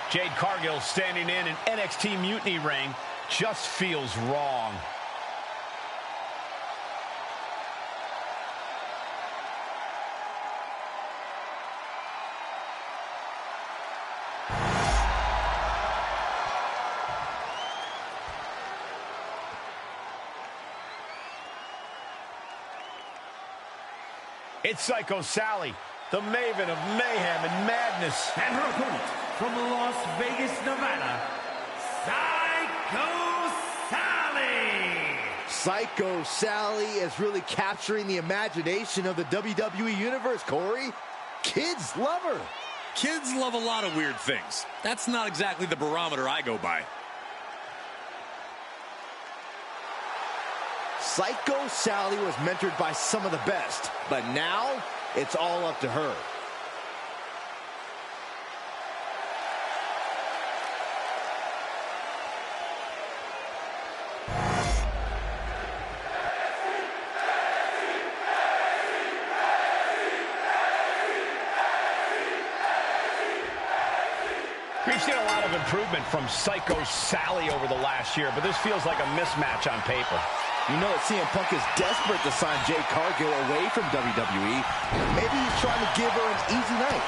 Jade Cargill standing in an NXT Mutiny ring just feels wrong. It's Psycho Sally, the maven of mayhem and madness. And her opponent from Las Vegas, Nevada, Psycho Sally! Psycho Sally is really capturing the imagination of the WWE Universe, Corey. Kids love her. Kids love a lot of weird things. That's not exactly the barometer I go by. Psycho Sally was mentored by some of the best, but now it's all up to her. We've seen a lot of improvement from Psycho Sally over the last year, but this feels like a mismatch on paper. You know that CM Punk is desperate to sign Jade Cargill away from WWE. Maybe he's trying to give her an easy night.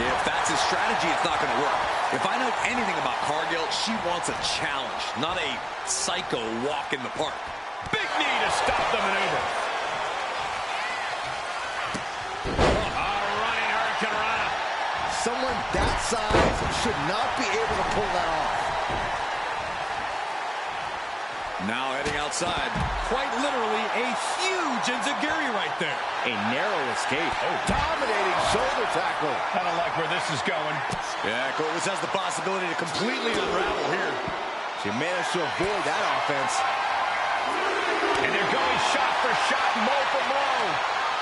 If that's his strategy, it's not going to work. If I know anything about Cargill, she wants a challenge, not a psycho walk in the park. Big knee to stop the maneuver. Running Hurricane Rana. Someone that size should not be able to pull that off. Now heading outside. Quite literally a huge enziguri right there. A narrow escape. Oh, dominating shoulder tackle. I don't like where this is going. Yeah, Cole, this has the possibility to completely unravel here. She managed to avoid that offense. And they're going shot for shot, blow for blow.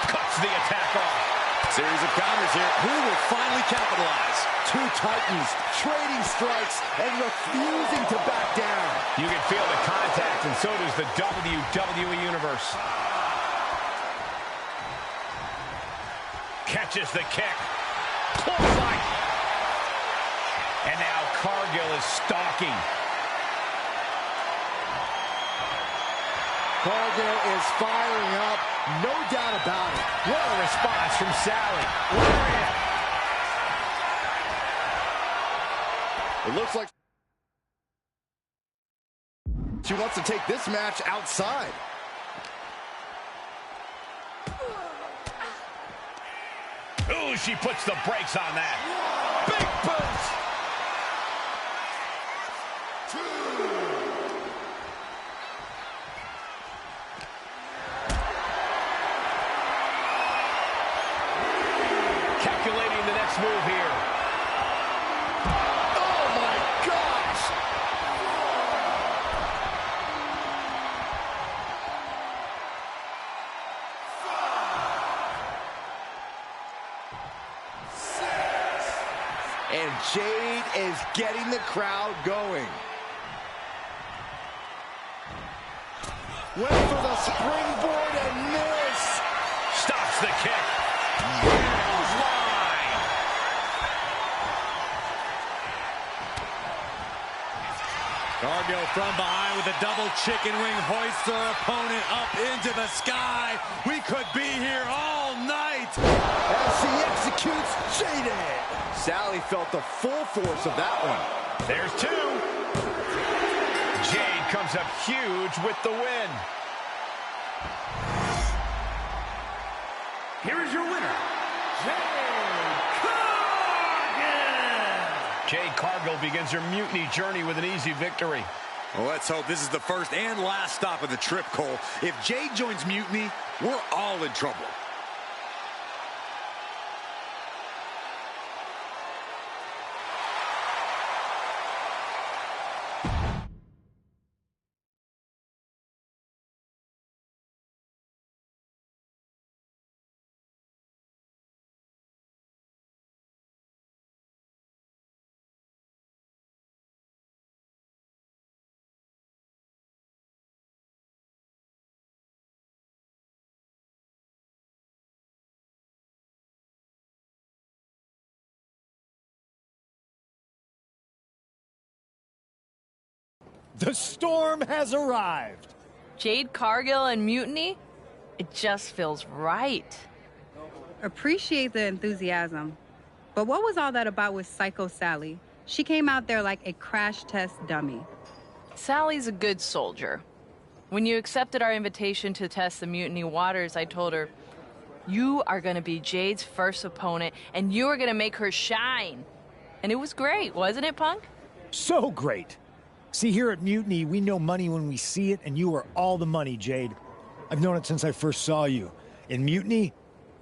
Cuts the attack off. Series of counters here. Who will finally capitalize? Two titans trading strikes and refusing to back down. You can feel the contact, and so does the WWE Universe. Catches the kick. Close line. And now Cargill is stalking. Cargill is firing up, no doubt about it. What a response from Sally. It looks like she wants to take this match outside. Ooh, she puts the brakes on that. Big boot. Calculating the next move here. Oh my gosh! And Jade is getting the crowd going. Went for the springboard and missed. Stops the kick. Cargill from behind with a double chicken wing hoists her opponent up into the sky. We could be here all night. As she executes Jaded. Sally felt the full force of that one. There's two. Jade comes up huge with the win. Here is your winner, Jade Cargill. Jade Cargill begins her mutiny journey with an easy victory. Well, let's hope this is the first and last stop of the trip, Cole. If Jade joins Mutiny, we're all in trouble. The storm has arrived. Jade Cargill and Mutiny? It just feels right. Appreciate the enthusiasm. But what was all that about with Psycho Sally? She came out there like a crash test dummy. Sally's a good soldier. When you accepted our invitation to test the Mutiny waters, I told her, you are going to be Jade's first opponent, and you are going to make her shine. And it was great, wasn't it, Punk? So great. See, here at Mutiny, we know money when we see it, and you are all the money, Jade. I've known it since I first saw you. In Mutiny,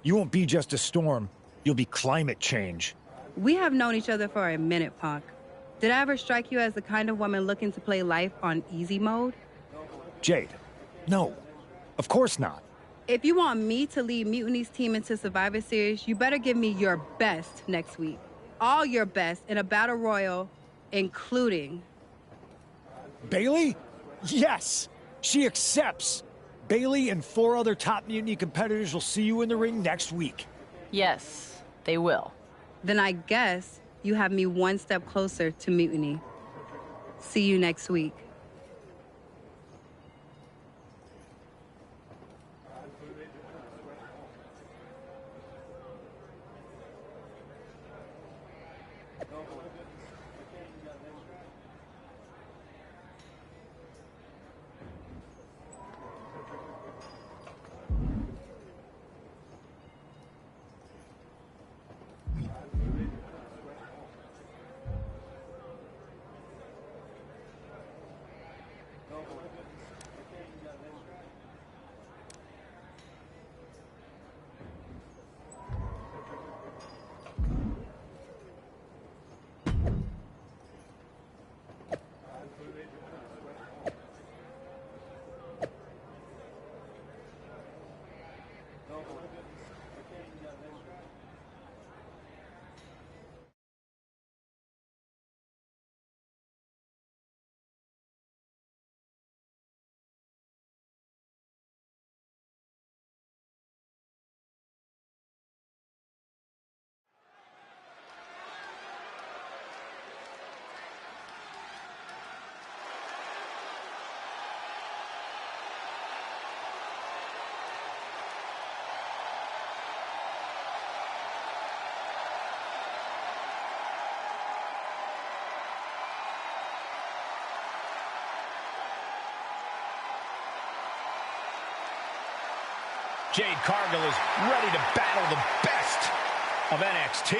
you won't be just a storm. You'll be climate change. We have known each other for a minute, Punk. Did I ever strike you as the kind of woman looking to play life on easy mode? Jade, no. Of course not. If you want me to lead Mutiny's team into Survivor Series, you better give me your best next week. All your best in a battle royal, including... Bailey? Yes! She accepts! Bailey and 4 other top Mutiny competitors will see you in the ring next week. Yes, they will. Then I guess you have me one step closer to Mutiny. See you next week. Jade Cargill is ready to battle the best of NXT.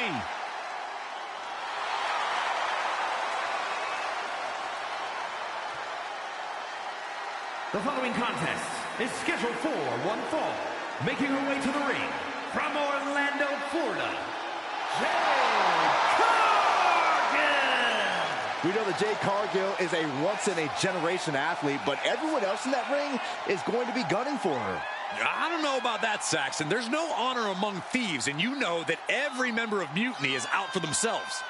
The following contest is scheduled for one fall. Making her way to the ring from Orlando, Florida, Jade Cargill! We know that Jade Cargill is a once-in-a-generation athlete, but everyone else in that ring is going to be gunning for her. I don't know about that, Saxton. There's no honor among thieves, and you know that every member of Mutiny is out for themselves.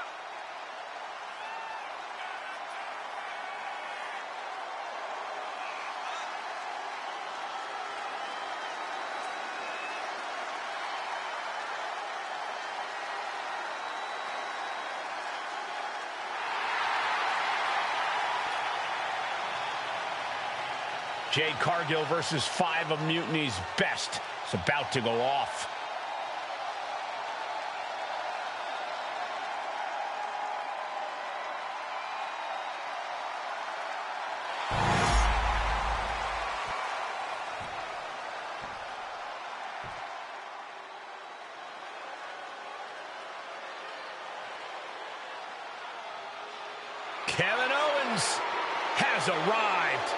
Jade Cargill versus 5 of Mutiny's best. It's about to go off. Kevin Owens has arrived.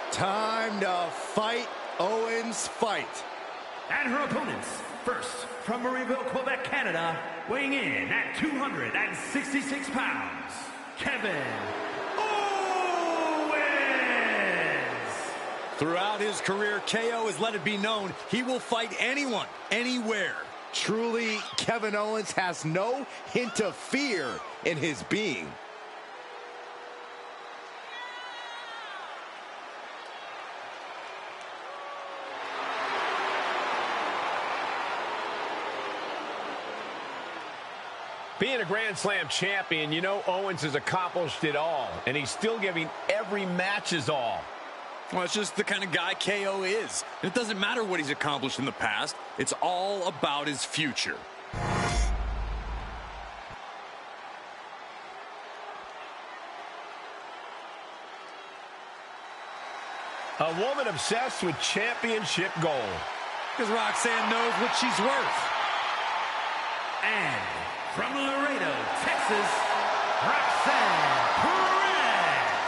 Time to fight, Owens, fight. And her opponents, first from Marieville, Quebec, Canada, weighing in at 266 pounds, Kevin Owens! Throughout his career, KO has let it be known he will fight anyone, anywhere. Truly, Kevin Owens has no hint of fear in his being. Being a Grand Slam champion, you know Owens has accomplished it all, and he's still giving every match his all. Well, it's just the kind of guy KO is. It doesn't matter what he's accomplished in the past. It's all about his future. A woman obsessed with championship gold. Because Roxanne knows what she's worth. And from Laredo, Texas, Roxanne Perez.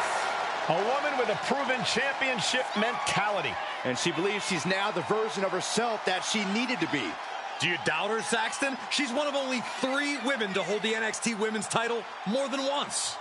A woman with a proven championship mentality. And she believes she's now the version of herself that she needed to be. Do you doubt her, Saxton? She's one of only 3 women to hold the NXT Women's title more than once.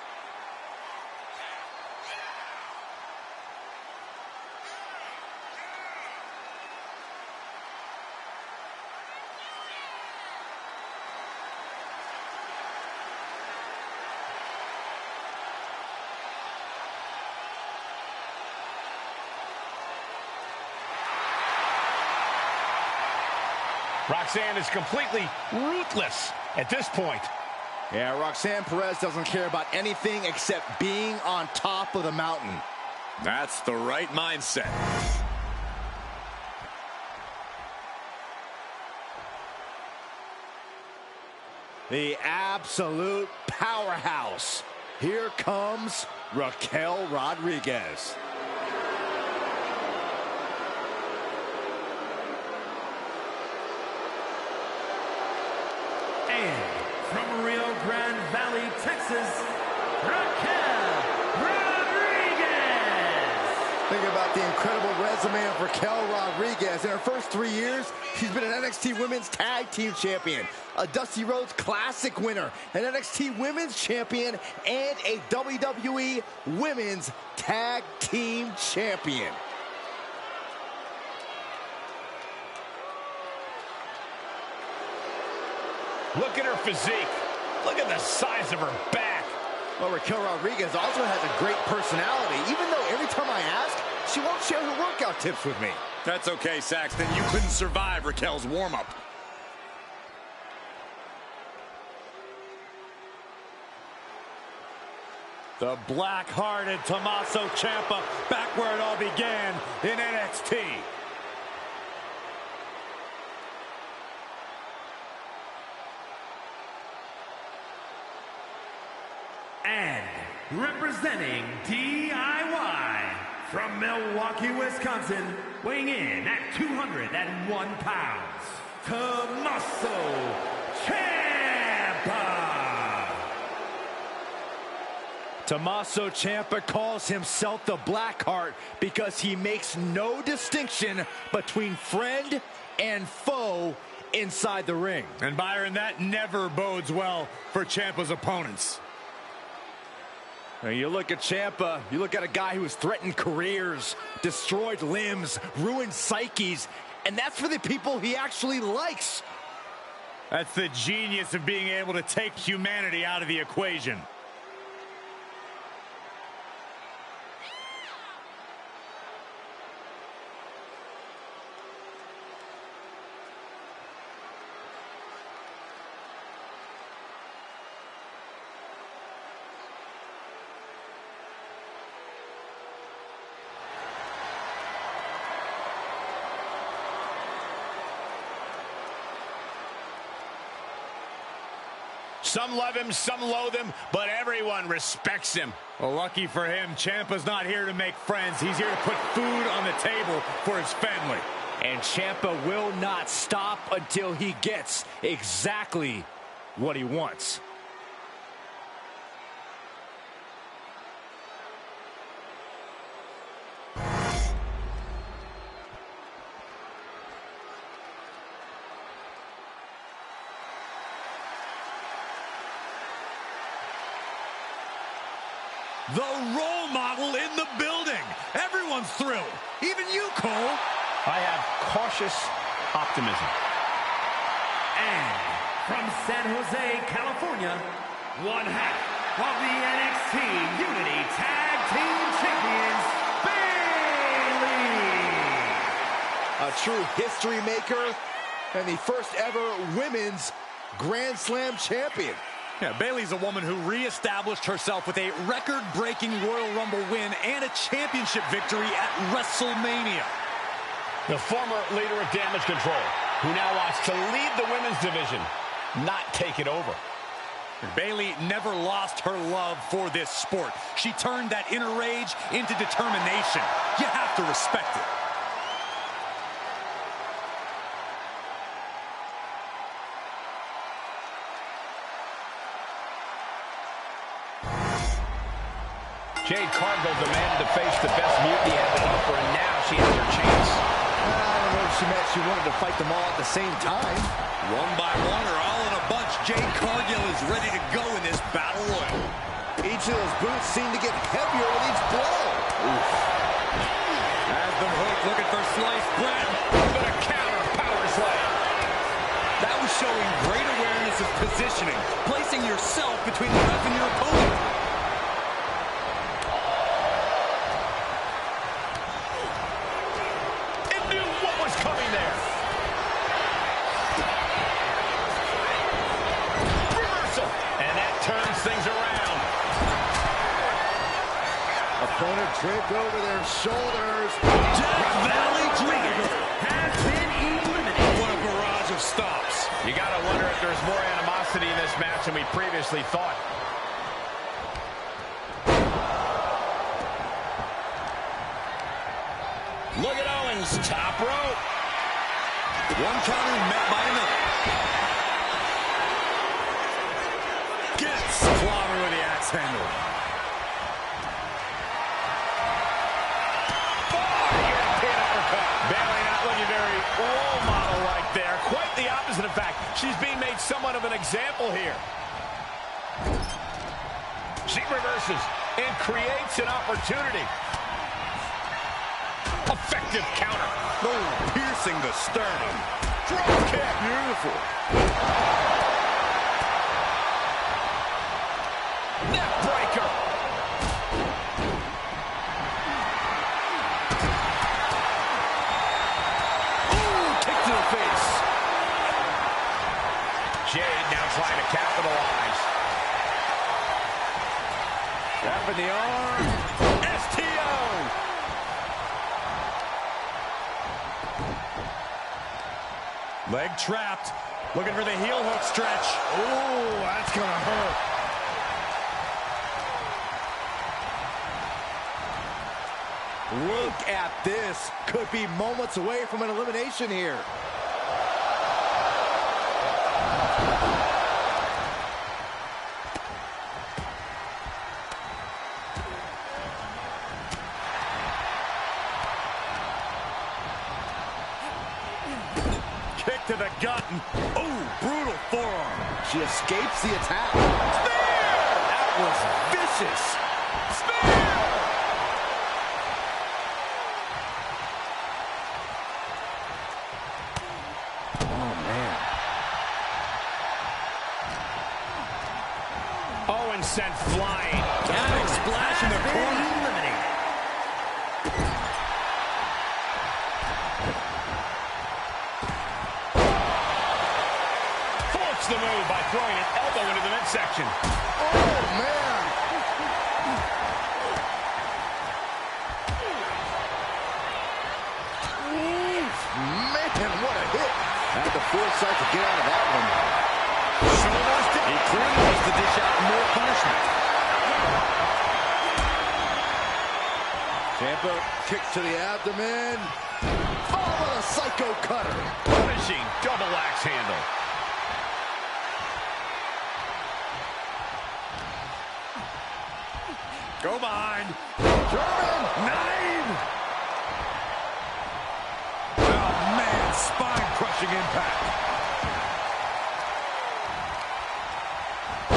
Roxanne is completely ruthless at this point. Yeah, Roxanne Perez doesn't care about anything except being on top of the mountain. That's the right mindset. The absolute powerhouse. Here comes Raquel Rodriguez. And from Rio Grande Valley, Texas, Raquel Rodriguez! Think about the incredible resume of Raquel Rodriguez. In her first 3 years, she's been an NXT Women's Tag Team Champion, a Dusty Rhodes Classic winner, an NXT Women's Champion, and a WWE Women's Tag Team Champion. Look at her physique. Look at the size of her back. Well, Raquel Rodriguez also has a great personality, even though every time I ask, she won't share her workout tips with me. That's okay, Saxton. You couldn't survive Raquel's warm-up. The black-hearted Tommaso Ciampa back where it all began in NXT. And representing DIY from Milwaukee, Wisconsin, weighing in at 201 pounds, Tommaso Ciampa. Tommaso Ciampa calls himself the Blackheart because he makes no distinction between friend and foe inside the ring. And Byron, that never bodes well for Ciampa's opponents. Now you look at Ciampa, you look at a guy who has threatened careers, destroyed limbs, ruined psyches, and that's for the people he actually likes. That's the genius of being able to take humanity out of the equation. Some love him, some loathe him, but everyone respects him. Well, lucky for him, Ciampa's not here to make friends. He's here to put food on the table for his family. And Ciampa will not stop until he gets exactly what he wants. The role model in the building. Everyone's thrilled. Even you, Cole. I have cautious optimism. And from San Jose, California, one half of the NXT Unity Tag Team Champions, Bayley. A true history maker and the first ever women's Grand Slam champion. Yeah, Bayley's a woman who reestablished herself with a record-breaking Royal Rumble win and a championship victory at WrestleMania. The former leader of Damage Control, who now wants to lead the women's division, not take it over. Bayley never lost her love for this sport. She turned that inner rage into determination. You have to respect it. Jade Cargill demanded to face the best Mutiny had to offer, and now she has her chance. I don't know if she meant she wanted to fight them all at the same time. One by one or all in a bunch, Jade Cargill is ready to go in this battle royal. Each of those boots seem to get heavier with each blow. Oof. Has them hooked, looking for sliced bread. But a counter power slam. That was showing great awareness of positioning, placing yourself between the ref and your opponent. Coming there. Reversal. And that turns things around. Opponent draped over their shoulders. Death Valley Dream has been eliminated. What a barrage of stops. You got to wonder if there's more animosity in this match than we previously thought. Look at Owens, top rope. One counter met by another. Gets clobbered with the axe handle. European uppercut. Bayley not looking very role model-like there. Quite the opposite, in fact. She's being made somewhat of an example here. She reverses and creates an opportunity. Effective counter. Oh, piercing the sternum. Drop kick. Beautiful. Neck breaker. Ooh, kick to the face. Jade now trying to capitalize. Tap in the arm. STO. Leg trapped. Looking for the heel hook stretch. Oh, that's going to hurt. Look at this. Could be moments away from an elimination here. Kick to the gut. Ooh, brutal forearm. She escapes the attack. Spear! That was vicious. Spear! Oh, man. Owen sent flying. Big splash in the corner. The move by throwing an elbow into the midsection. Oh, man. Man, what a hit. Had the foresight to get out of that one. He clearly wants to dish out more punishment. Ciampa kick to the abdomen. Oh, what a psycho cutter. Punishing double axe handle. Go behind. German. 9. Oh, man, spine-crushing impact.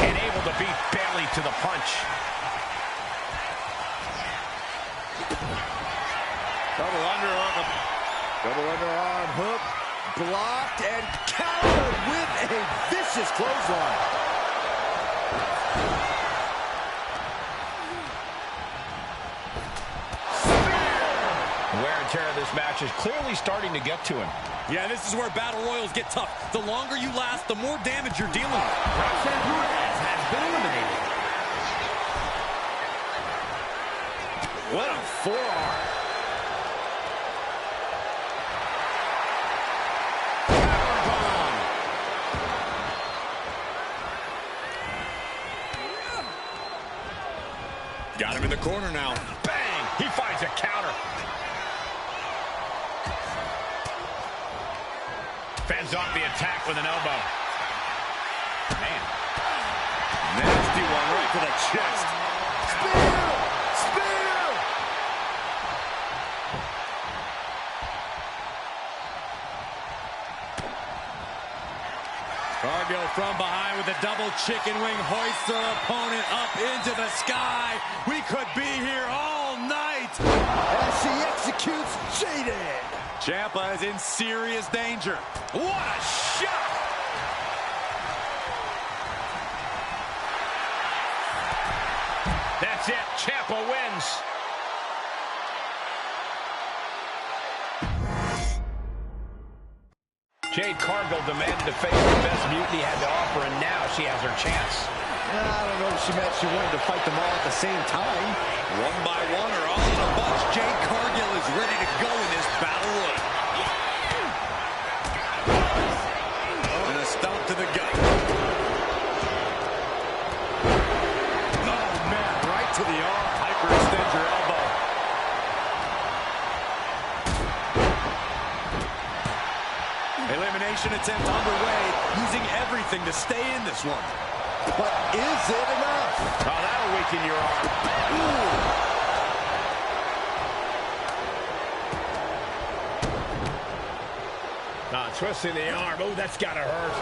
And able to beat Bayley to the punch. Double underarm. Double underarm hook. Blocked and countered with a vicious clothesline. Tear of this match is clearly starting to get to him. Yeah, this is where battle royals get tough. The longer you last, the more damage you're dealing with. Has been eliminated. What a forearm. Powerbomb. Got him in the corner now. Bang! He finds a counter. Fends off the attack with an elbow. Man. Nasty one right to the chest. Spear! Spear! Cargill from behind with a double chicken wing, hoists her opponent up into the sky. We could be here all night. And she executes Jaded. Ciampa is in serious danger. What a shot! That's it. Ciampa wins. Jade Cargill demanded to face the best Mutiny had to offer, and now she has her chance. I don't know if she meant she wanted to fight them all at the same time. One by one or all in a bunch, Jade Cargill is ready to go in this battle royal. And a stomp to the gut. Oh, man, right to the arm. Hyperextend your elbow. Elimination attempt underway, using everything to stay in this one. But is it enough? Oh, that'll weaken your arm. Twisting the arm. Oh, that's got to hurt.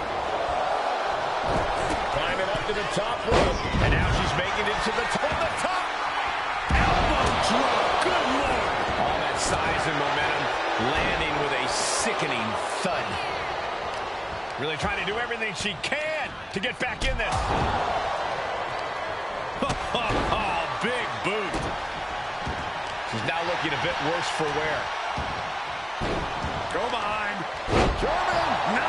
Climbing up to the top rope. And now she's making it to the top. Elbow drop. Good Lord. All that size and momentum landing with a sickening thud. Really trying to do everything she can to get back in this. Oh, big boot. She's now looking a bit worse for wear. Go behind. German. 9.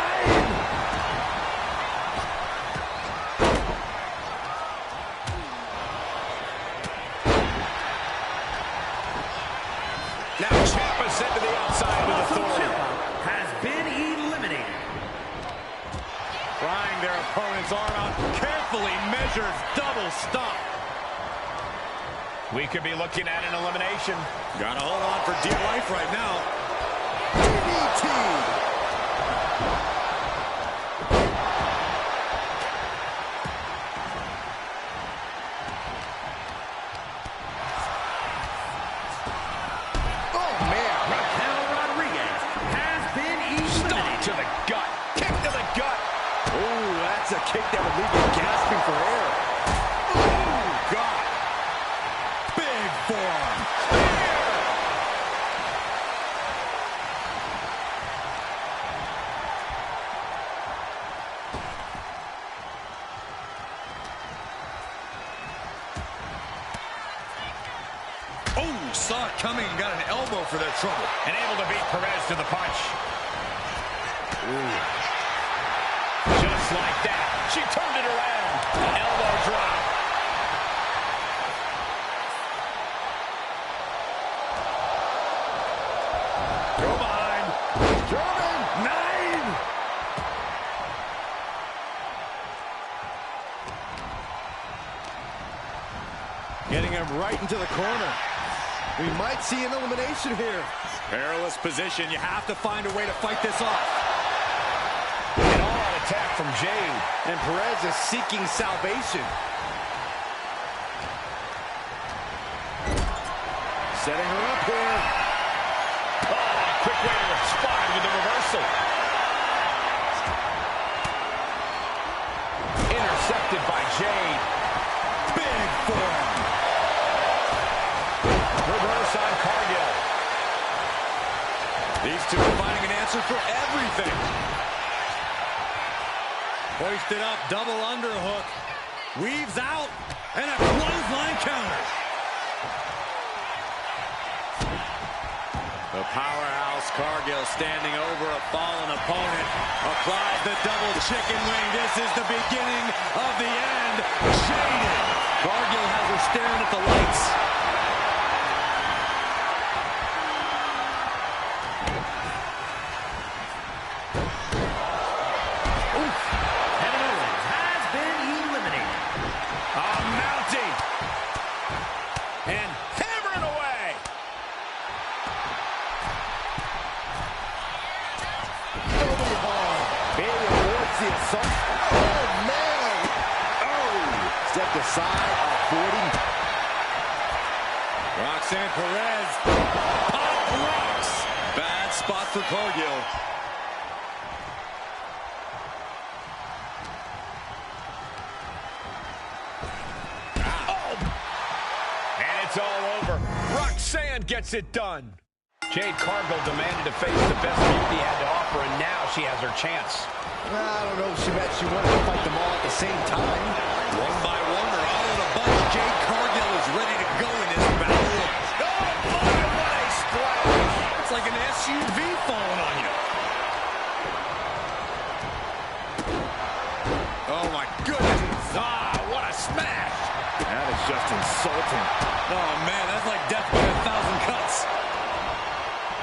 Now Ciampa sent to the outside with authority. Has been eliminated. Prying their opponent's arm out. Carefully measures double stomp. We could be looking at an elimination. Gotta hold on for dear life right now. DDT! A kick that would leave you gasping for air. Oh, God. Big forearm. Oh, saw it coming and got an elbow for their trouble. And able to beat Perez to the punch. Ooh. Just like that. She turned it around. Elbow drop. Go behind. German. 9. Getting him right into the corner. We might see an elimination here. Perilous position. You have to find a way to fight this off. Attack from Jade. And Perez is seeking salvation. Setting her up here. Oh, quick way to respond with the reversal. Intercepted by Jade. Big forearm. Reverse on Cargill. These two are finding an answer for everything. Hoisted up, double underhook. Weaves out, and a clothesline counter. The powerhouse Cargill standing over a fallen opponent. Applies the double chicken wing. This is the beginning of the end. Jaded. Cargill has her staring at the lights. Aside, avoiding. Roxanne Perez. Pop rocks. Bad spot for Cargill. Oh. And it's all over. Roxanne gets it done. Jade Cargill demanded to face the best Beauty had to offer, and now she has her chance. I don't know if she meant she wanted to fight them all at the same time. One by one or all in a bunch, Jade Cargill is ready to go in this battle. Oh, my, what a splash! It's like an SUV falling on you. Oh, my goodness. Ah, what a smash! That is just insulting. Oh, man, that's like death by 1,000 cuts.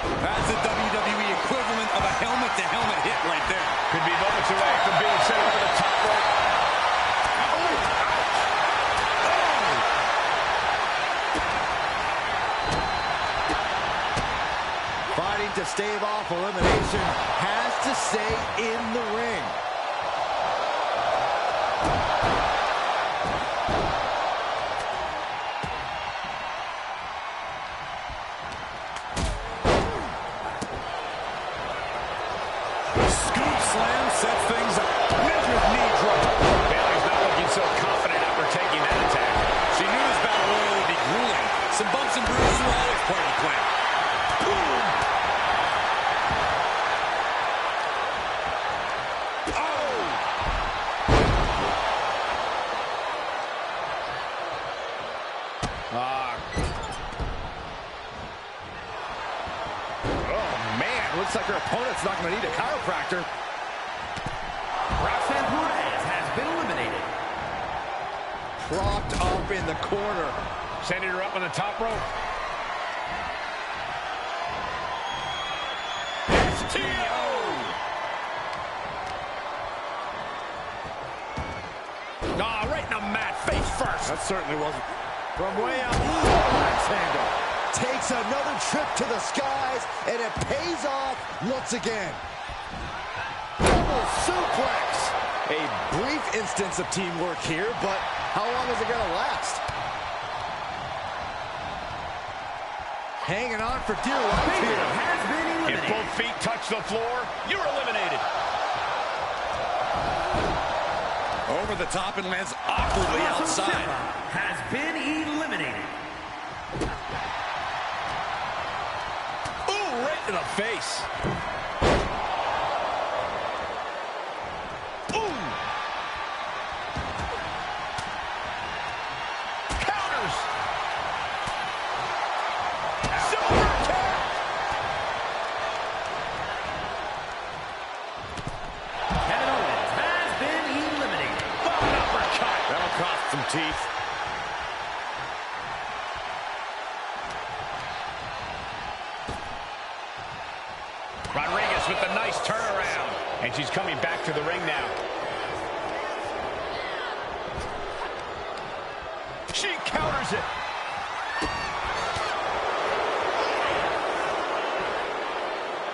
That's the WWE equivalent of a helmet-to-helmet hit right there. Could be moments away from being sent over the top rope. Fighting to stave off elimination, has to stay in the ring. Scoop slam sets things up. Measured knee drop. Bayley's not looking so confident after taking that attack. She knew this battle royal would be grueling. Some bumps and bruises were always part of the plan. Boom! Looks like her opponent's not going to need a chiropractor. Roxanne Perez has been eliminated. Propped up in the corner. Sending her up on the top rope. STO! Ah, right in the mat, face first. That certainly wasn't. From way out. handle. Takes another trip to the skies, and it pays off once again. Double suplex. A brief instance of teamwork here, but how long is it going to last? Hanging on for dear life here. If both feet touch the floor, you're eliminated. Over the top and lands awkwardly outside. Has been eliminated. Ooh, right to the face. Ooh. Counters. Super kick. Kevin Owens has been eliminated. An uppercut. That'll cost some teeth. Rodriguez with the nice turnaround. And she's coming back to the ring now. She counters it.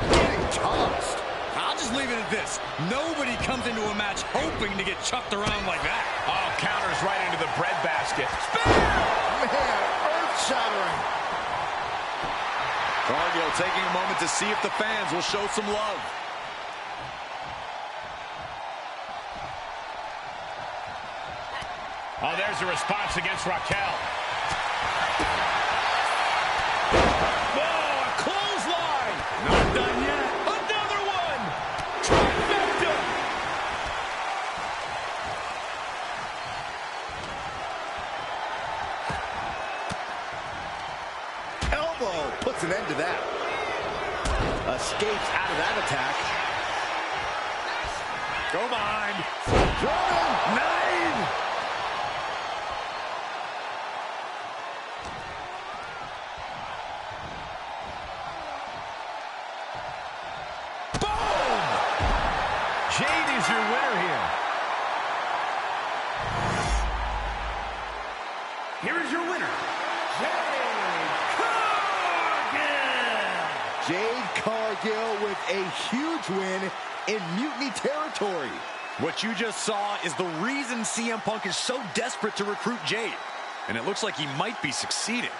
Getting tossed. I'll just leave it at this. Nobody comes into a match hoping to get chucked around like that. Oh, counters right into the breadbasket. Man, earth-shattering. Cargill taking a moment to see if the fans will show some love. Oh, there's a response against Raquel. Oh, a clothesline. Not done yet. Another one. Trifecta. Elbow puts an end to that. Escapes out of that attack. Go behind. Roman 9. Boom. Jade is your winner here. Here is your winner, Jade Cargill with a huge win in Mutiny territory. What you just saw is the reason CM Punk is so desperate to recruit Jade. And it looks like he might be succeeding.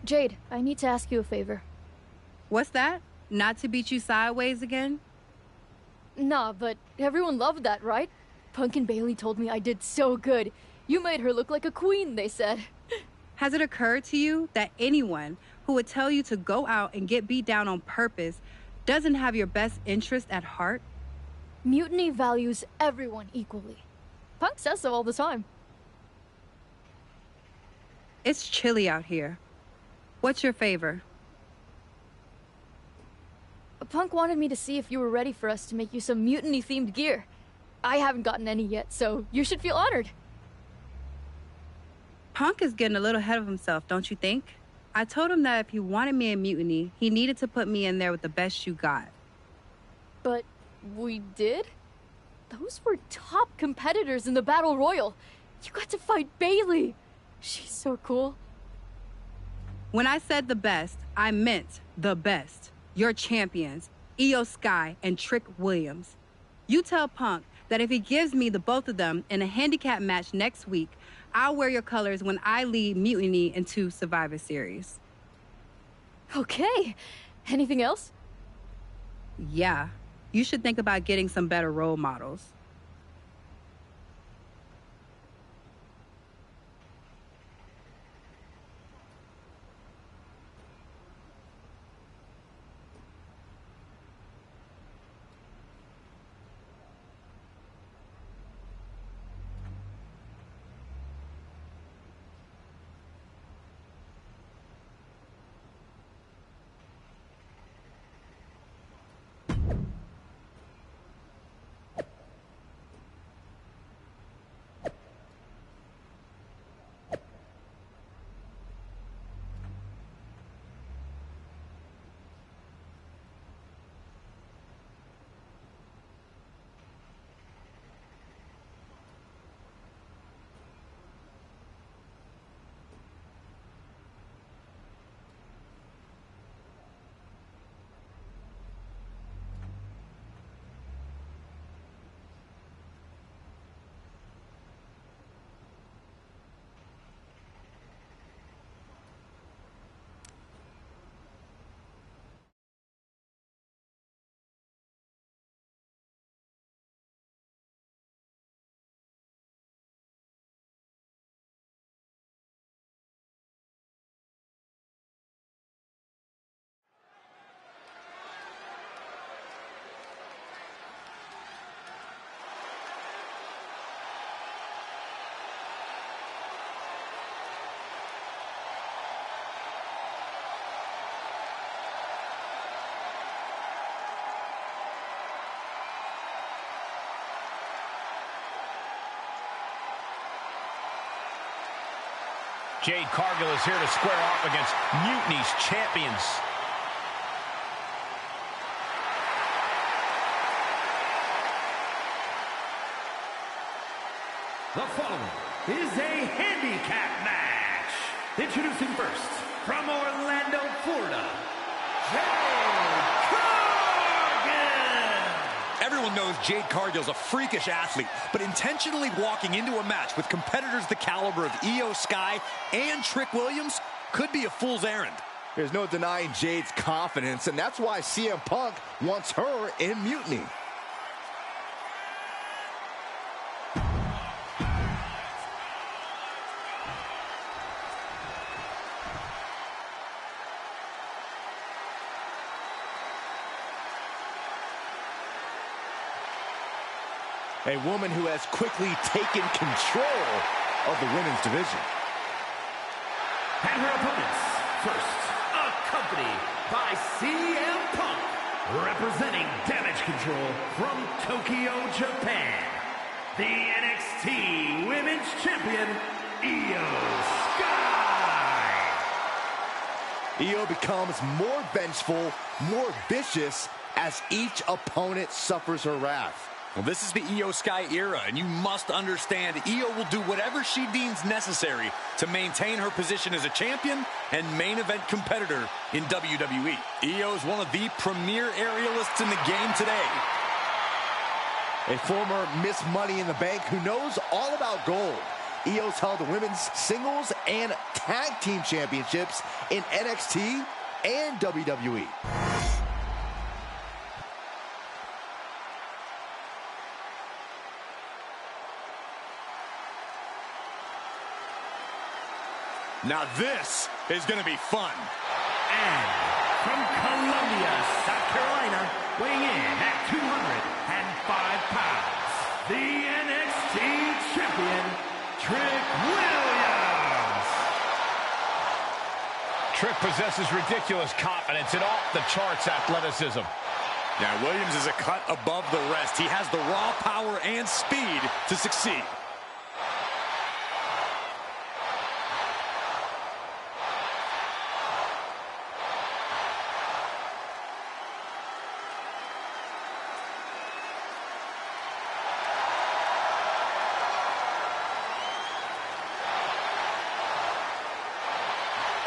Jade, I need to ask you a favor. What's that? Not to beat you sideways again? Nah, but everyone loved that, right? Punk and Bailey told me I did so good. You made her look like a queen, they said. Has it occurred to you that anyone who would tell you to go out and get beat down on purpose doesn't have your best interest at heart? Mutiny values everyone equally. Punk says so all the time. It's chilly out here. What's your favor? Punk wanted me to see if you were ready for us to make you some mutiny-themed gear. I haven't gotten any yet, so you should feel honored. Punk is getting a little ahead of himself, don't you think? I told him that if he wanted me in Mutiny, he needed to put me in there with the best you got. But we did? Those were top competitors in the Battle Royal. You got to fight Bailey. She's so cool. When I said the best, I meant the best. Your champions, Io Sky and Trick Williams. You tell Punk that if he gives me the both of them in a handicap match next week, I'll wear your colors when I lead Mutiny into Survivor Series. Okay. Anything else? Yeah. You should think about getting some better role models. Jade Cargill is here to square off against Mutiny's champions. The following is a handicap match. Introducing first, from Orlando, Florida, Jade Cargill. Everyone knows Jade Cargill's a freakish athlete, but intentionally walking into a match with competitors the caliber of Io Sky and Trick Williams could be a fool's errand. There's no denying Jade's confidence, and that's why CM Punk wants her in Mutiny. A woman who has quickly taken control of the women's division. And her opponents, first, accompanied by CM Punk, representing Damage Control from Tokyo, Japan, the NXT Women's Champion, Io Sky. Io becomes more vengeful, more vicious as each opponent suffers her wrath. Well, this is the Io Sky era, and you must understand Io will do whatever she deems necessary to maintain her position as a champion and main event competitor in WWE. Io is one of the premier aerialists in the game today. A former Miss Money in the Bank who knows all about gold. Io's held the women's singles and tag team championships in NXT and WWE. Now this is going to be fun. And from Columbia, South Carolina, weighing in at 205 pounds, the NXT champion, Trick Williams. Trick possesses ridiculous confidence and off-the-charts athleticism. Now, Williams is a cut above the rest. He has the raw power and speed to succeed.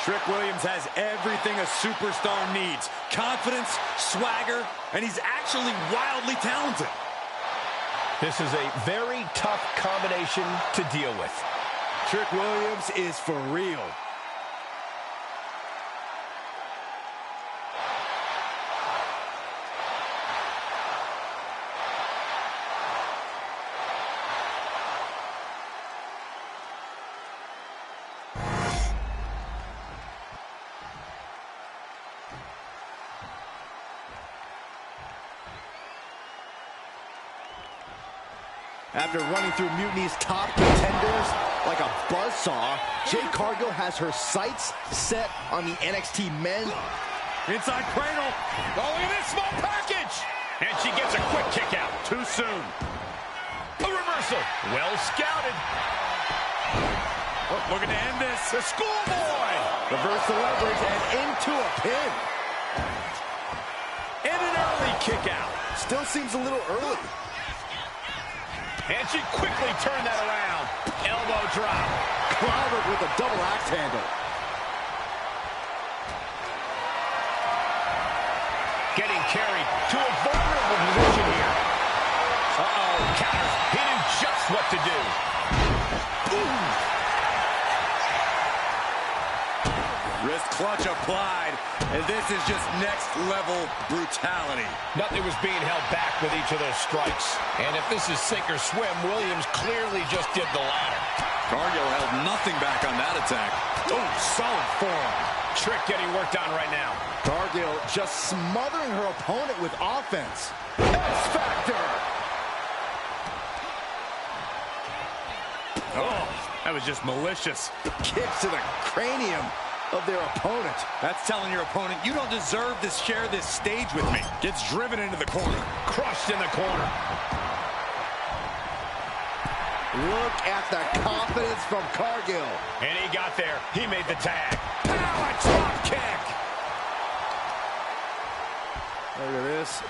Trick Williams has everything a superstar needs. Confidence, swagger, and he's actually wildly talented. This is a very tough combination to deal with. Trick Williams is for real. After running through Mutiny's top contenders like a buzzsaw, Jade Cargill has her sights set on the NXT men. Inside cradle. Oh, look at this small package. And she gets a quick kick out. Too soon. A reversal. Well scouted. Oh, looking to end this. The schoolboy. Reverse the leverage and into a pin. And an early kick out. Still seems a little early. And she quickly turned that around. Elbow drop. Clobbered with a double axe handle. Getting carried to a vulnerable position here. Uh-oh, counters. He knew just what to do. Ooh. Wrist clutch applied, and this is just next-level brutality. Nothing was being held back with each of those strikes. And if this is sink or swim, Williams clearly just did the latter. Cargill held nothing back on that attack. Oh, solid form. Trick getting worked on right now. Cargill just smothering her opponent with offense. X-Factor! Oh, that was just malicious. Kicks to the cranium of their opponent. That's telling your opponent, you don't deserve to share this stage with me. Gets driven into the corner. Crushed in the corner. Look at the confidence from Cargill. And he got there. He made the tag. Power drop kick. Look at this.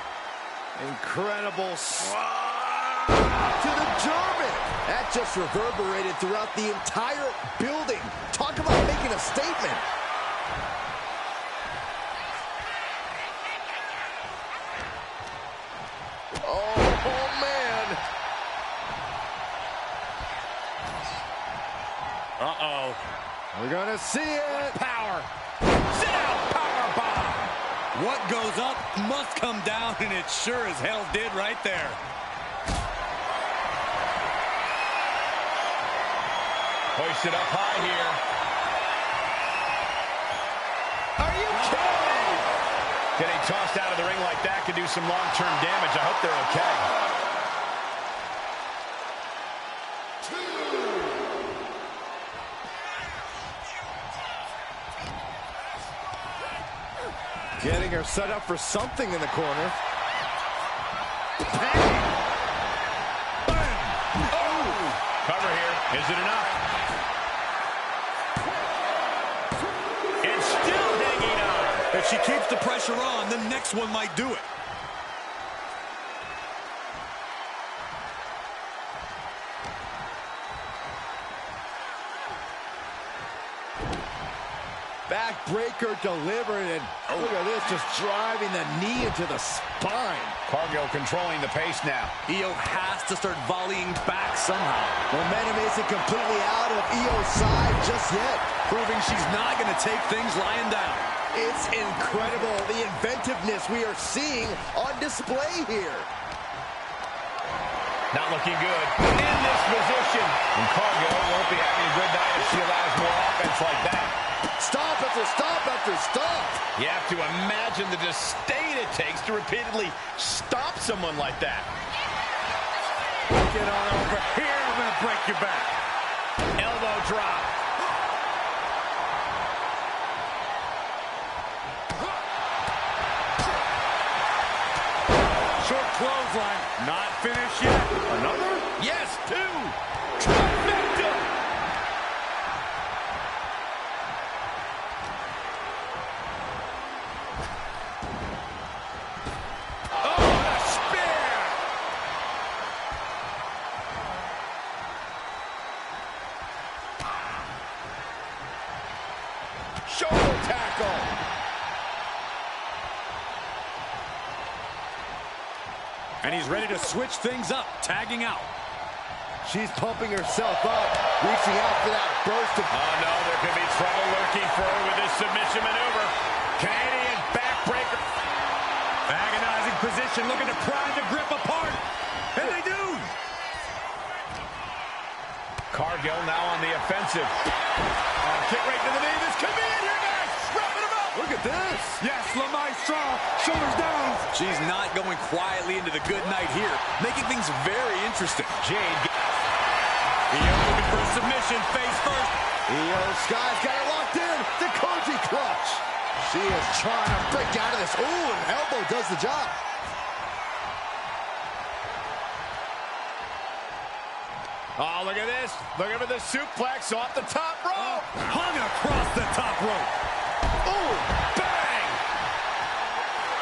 Incredible to the German. That just reverberated throughout the entire building. Talk about making a statement. Oh man. Uh-oh. We're gonna see it. Power. Sit out. Power bomb. What goes up must come down, and it sure as hell did right there. Hoisted up high here. Are you kidding? Getting tossed out of the ring like that could do some long-term damage. I hope they're okay. Getting her set up for something in the corner. Cover here. Is it enough? And still hanging on. If she keeps the pressure on, the next one might do it. Backbreaker delivered, and look at this, just driving the knee into the spine. Cargill controlling the pace now. Io has to start volleying back somehow. Momentum isn't completely out of Io's side just yet. Proving she's not going to take things lying down. It's incredible, the inventiveness we are seeing on display here. Not looking good in this position. And Cargill won't be having a good night if she allows more offense like that. Stop after stop after stop. You have to imagine the disdain it takes to repeatedly stop someone like that. Get on over here. I'm going to break your back. Elbow drop. clothesline. Not finished yet. Another? Yes, two. Trifecta. Oh, what a spear. Shoulder tackle. And he's ready to switch things up, tagging out. She's pumping herself up, reaching out for that burst of... Oh, no, there could be trouble lurking for her with this submission maneuver. Canadian backbreaker. Agonizing position, looking to pry the grip apart. And they do! Cargill now on the offensive. Kick right to the knee. This could be it here, guys. Wrapping him up. Look at this. Yes, La Maestra, shoulders down. She's not going quietly into the good night here, making things very interesting. Jade. Io looking for a submission, face first. Io Sky's got it locked in. The Koji clutch. She is trying to break out of this. Ooh, an elbow does the job. Oh, look at this. Looking for the suplex off the top rope. Hung across the top rope. Ooh, bang!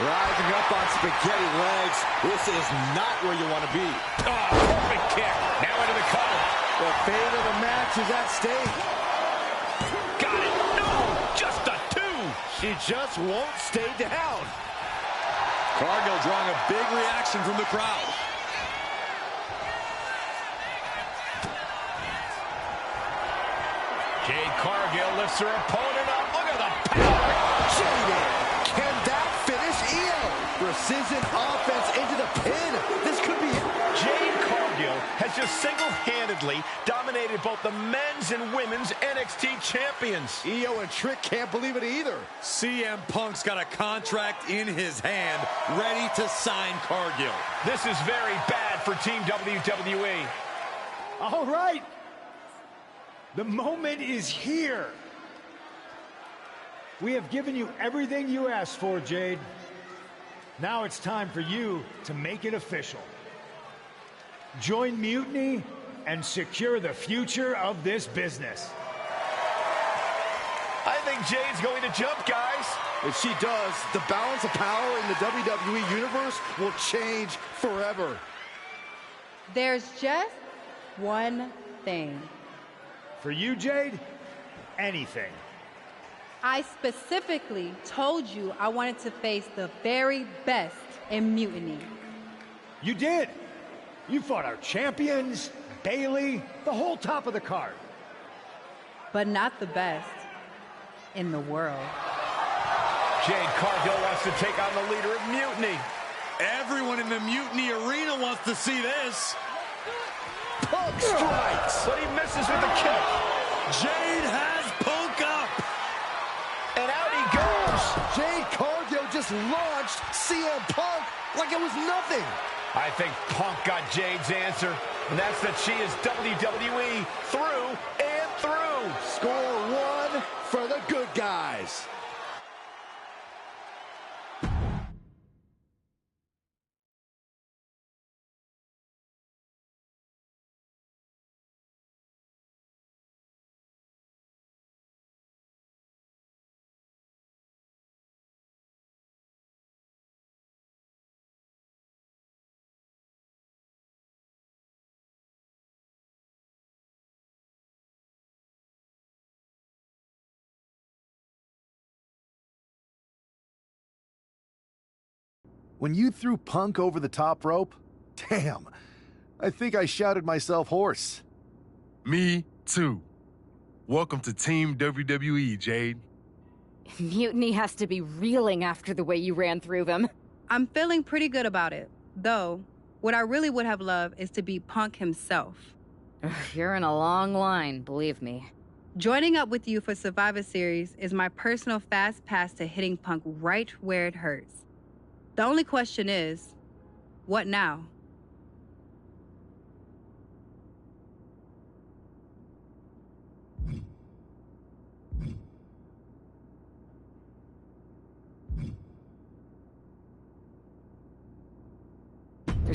Rising up on spaghetti legs. This is not where you want to be. Oh, perfect kick. Now into the cover. The fate of the match is at stake. Got it. No, just a two. She just won't stay down. Cargill drawing a big reaction from the crowd. Jade Cargill lifts her opponent up. Look at the power. Jaded. Can that finish Io? Precision offense into the pin. This could be it. Jade Cargill has just single-handedly dominated both the men's and women's NXT champions. Io and Trick can't believe it either. CM Punk's got a contract in his hand, ready to sign Cargill. This is very bad for Team WWE. All right. The moment is here. We have given you everything you asked for, Jade. Now it's time for you to make it official. Join Mutiny and secure the future of this business. I think Jade's going to jump, guys. If she does, the balance of power in the WWE Universe will change forever. There's just one thing. For you, Jade, anything. I specifically told you I wanted to face the very best in Mutiny. You did. You fought our champions, Bailey, the whole top of the card. But not the best in the world. Jade Cargill wants to take on the leader of Mutiny. Everyone in the Mutiny arena wants to see this. Punk strikes. But he misses with the kick. Jade has Punk up. And out he goes. Jade Cargill just launched CM Punk like it was nothing. I think Punk got Jade's answer, and that's that she is WWE through and through. Score one for the good guys. When you threw Punk over the top rope, damn, I think I shouted myself hoarse. Me too. Welcome to Team WWE, Jade. Mutiny has to be reeling after the way you ran through them. I'm feeling pretty good about it. Though, what I really would have loved is to beat Punk himself. You're in a long line, believe me. Joining up with you for Survivor Series is my personal fast pass to hitting Punk right where it hurts. The only question is, what now?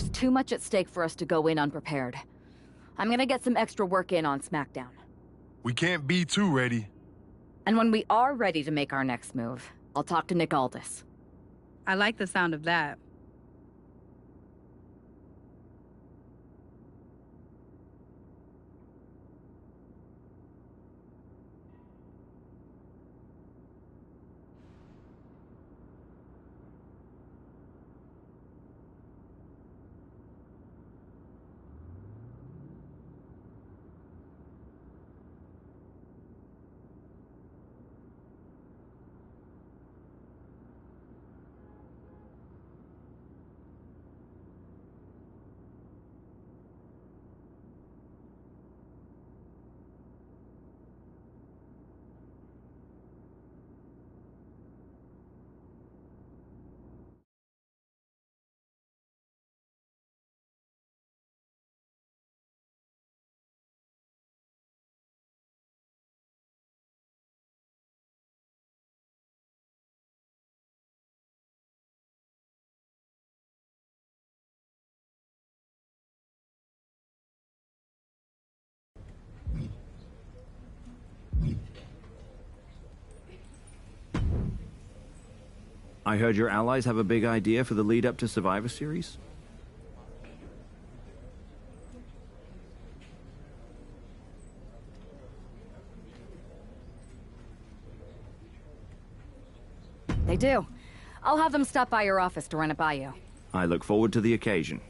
There's too much at stake for us to go in unprepared. I'm gonna get some extra work in on SmackDown. We can't be too ready. And when we are ready to make our next move, I'll talk to Nick Aldis. I like the sound of that. I heard your allies have a big idea for the lead-up to Survivor Series? They do. I'll have them stop by your office to run it by you. I look forward to the occasion.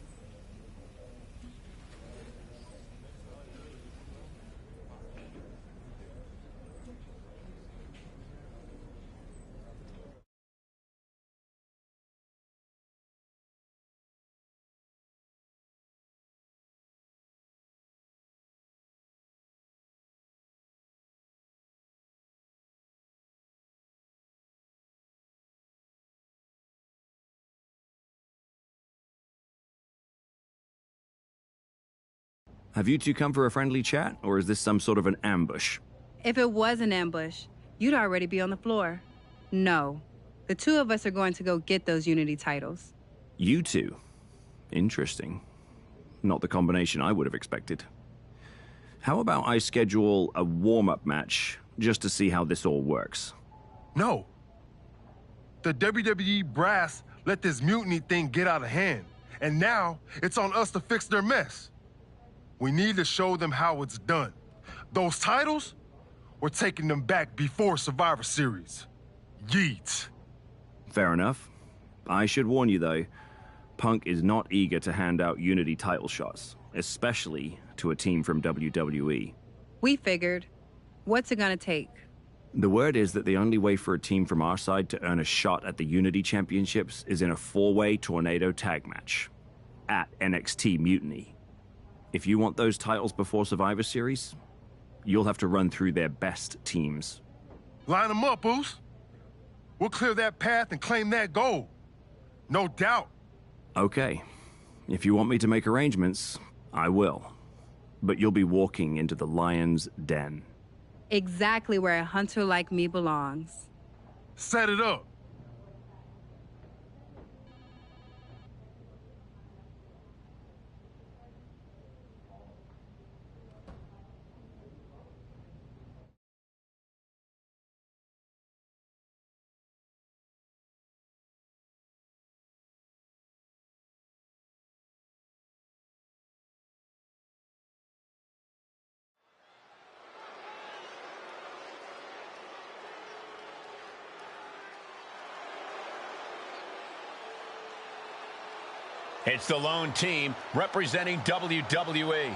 Have you two come for a friendly chat, or is this some sort of an ambush? If it was an ambush, you'd already be on the floor. No. The two of us are going to go get those Unity titles. You two? Interesting. Not the combination I would have expected. How about I schedule a warm-up match, just to see how this all works? No. The WWE brass let this mutiny thing get out of hand, and now it's on us to fix their mess. We need to show them how it's done. Those titles, we're taking them back before Survivor Series. Yeet. Fair enough. I should warn you, though, Punk is not eager to hand out Unity title shots, especially to a team from WWE. We figured. What's it gonna take? The word is that the only way for a team from our side to earn a shot at the Unity Championships is in a four-way tornado tag match at NXT Mutiny. If you want those titles before Survivor Series, you'll have to run through their best teams. Line them up, Oos. We'll clear that path and claim that gold. No doubt. Okay. If you want me to make arrangements, I will. But you'll be walking into the lion's den. Exactly where a hunter like me belongs. Set it up. It's the lone team representing WWE.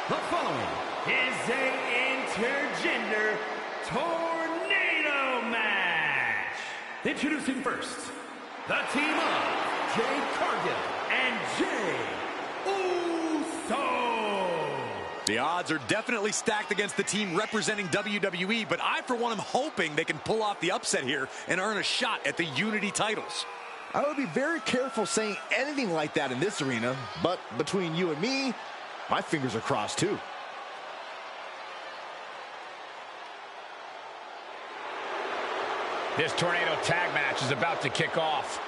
The following is an intergender tornado match. Introducing first, the team of Jade Cargill and Jay Uso. The odds are definitely stacked against the team representing WWE, but I, for one, am hoping they can pull off the upset here and earn a shot at the Unity titles. I would be very careful saying anything like that in this arena, but between you and me, my fingers are crossed too. This tornado tag match is about to kick off.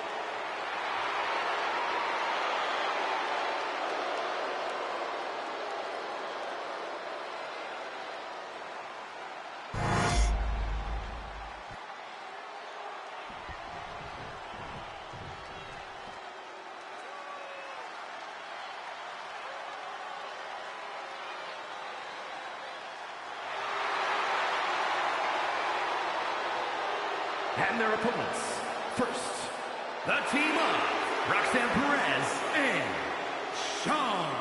and their opponents. First, the team of Roxanne Perez and Shawn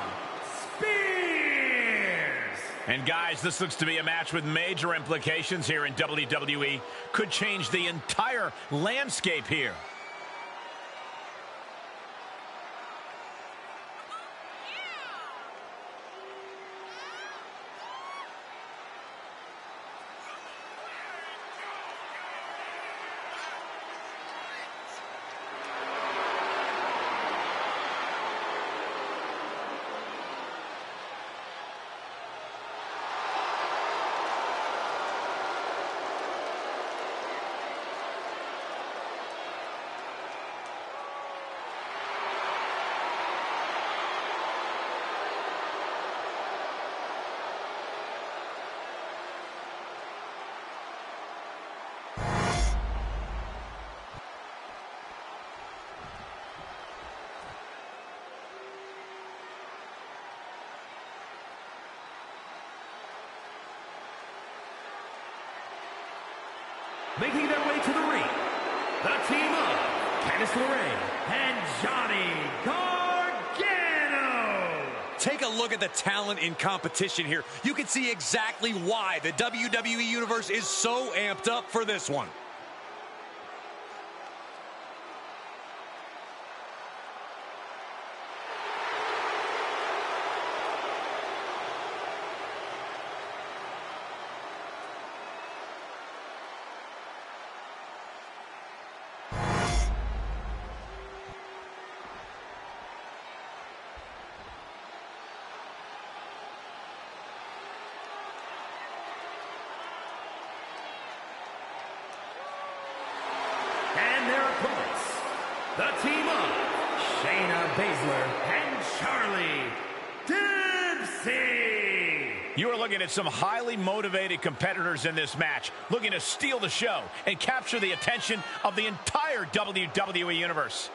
Spears. And guys, this looks to be a match with major implications here in WWE. Could change the entire landscape here. Making their way to the ring, the team of Candice LeRae and Johnny Gargano. Take a look at the talent in competition here. You can see exactly why the WWE Universe is so amped up for this one. And their opponents, the team of Shayna Baszler and Charlie Dempsey. You are looking at some highly motivated competitors in this match, looking to steal the show and capture the attention of the entire WWE Universe.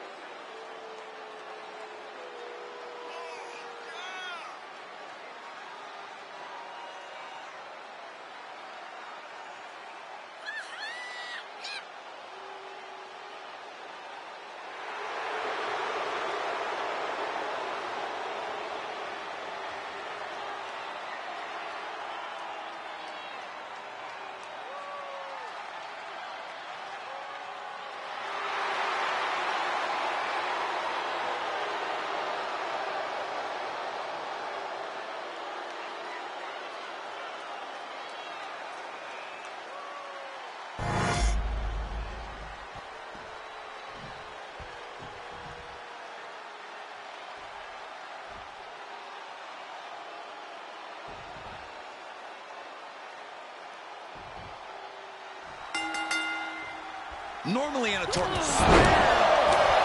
Normally in a tournament.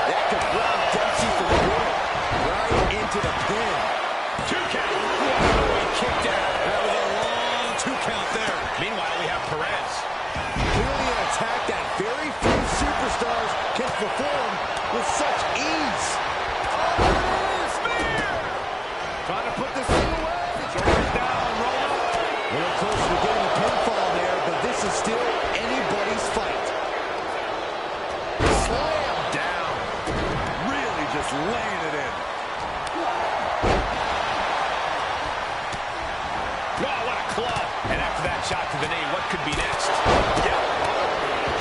That could ground Dempsey for the win. Right into the pin. 2 count. Whoa, kicked out. That was a long 2 count there. Meanwhile, we have Perez. Clearly an attack that very few superstars can perform with such ease. Trying to put this thing away. Shoulders down, roll up. A little closer to getting a pinfall there, but this is still anybody's fight. Slam down. Really just laying it in. Wow, what a club. And after that shot to the knee, what could be next? Yeah.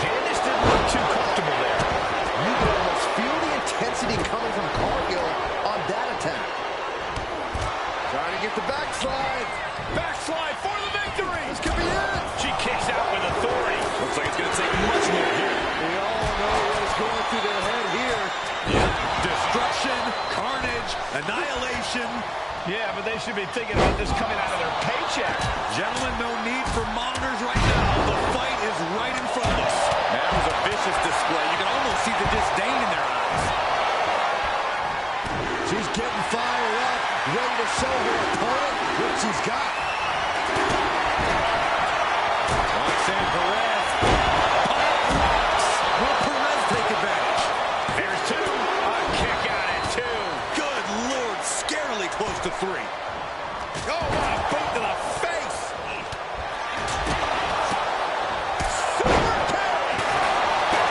Candice didn't look too comfortable there. You can almost feel the intensity coming from Cargill on that attack. Trying to get the backslide. Backslide for the victory. This could be it. She kicks out with authority. Looks like it's going to take much more here. We all know what's going through their head here. Yeah, destruction, carnage, annihilation. Yeah, but they should be thinking about this coming out of their paycheck. Gentlemen, no need for monitors right now. The fight is right in front of us. That was a vicious display. You can almost see the disdain in their eyes. She's getting fired up, ready to show her opponent what she's got. Roxanne Perez. Will Perez take advantage? There's 2. A kick out at 2. Good Lord, scarily close to 3. Oh, what a boot to the face. Super kick!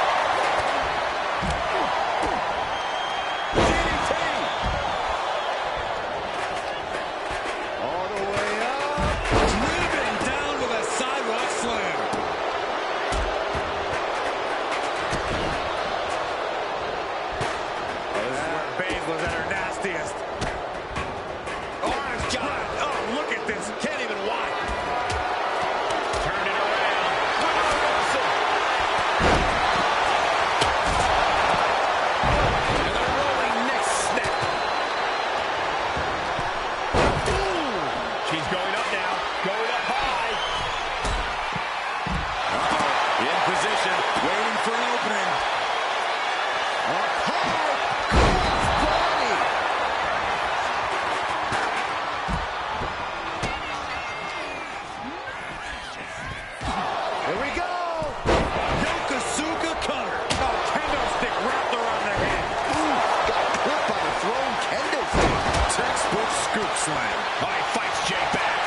slam. Oh, he fights Jay back.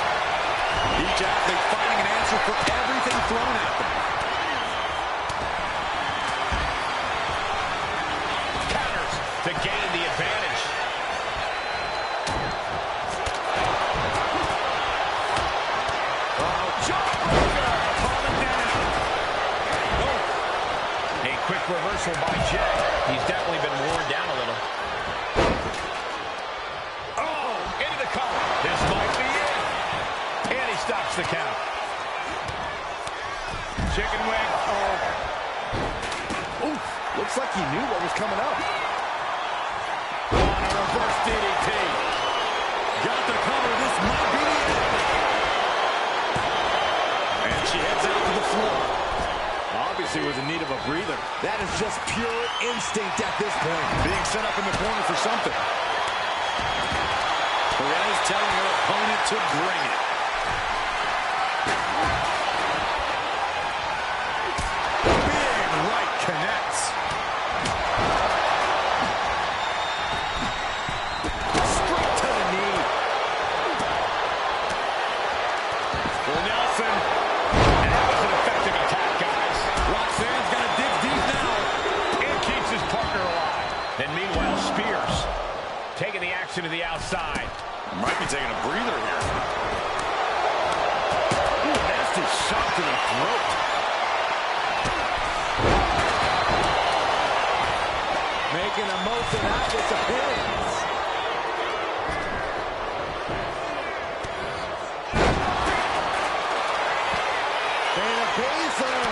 Each athlete finding an answer for everything thrown at them. Counters to gain the advantage. Oh, jawbreaker! Falling down. Oh. A quick reversal by Jay. He's definitely been worn down a little. Oh, into the cover. This might be it. And he stops the count. Chicken wing. Oh. Oof, looks like he knew what was coming up. On a reverse DDT. Got the cover. This might be the end. And she heads out to the floor. Obviously was in need of a breather. That is just pure instinct at this point. Being set up in the corner for something. Perez telling her opponent to bring it. Big right connects. Straight to the knee. Well, Nelson. And that was an effective attack, guys. Roxanne's got to dig deep now. And keeps his partner alive. And meanwhile, Spears taking the action to the outside. Might be taking a breather here. Ooh, nasty shot to the throat. Making the most of that disappearance. And a Baszler.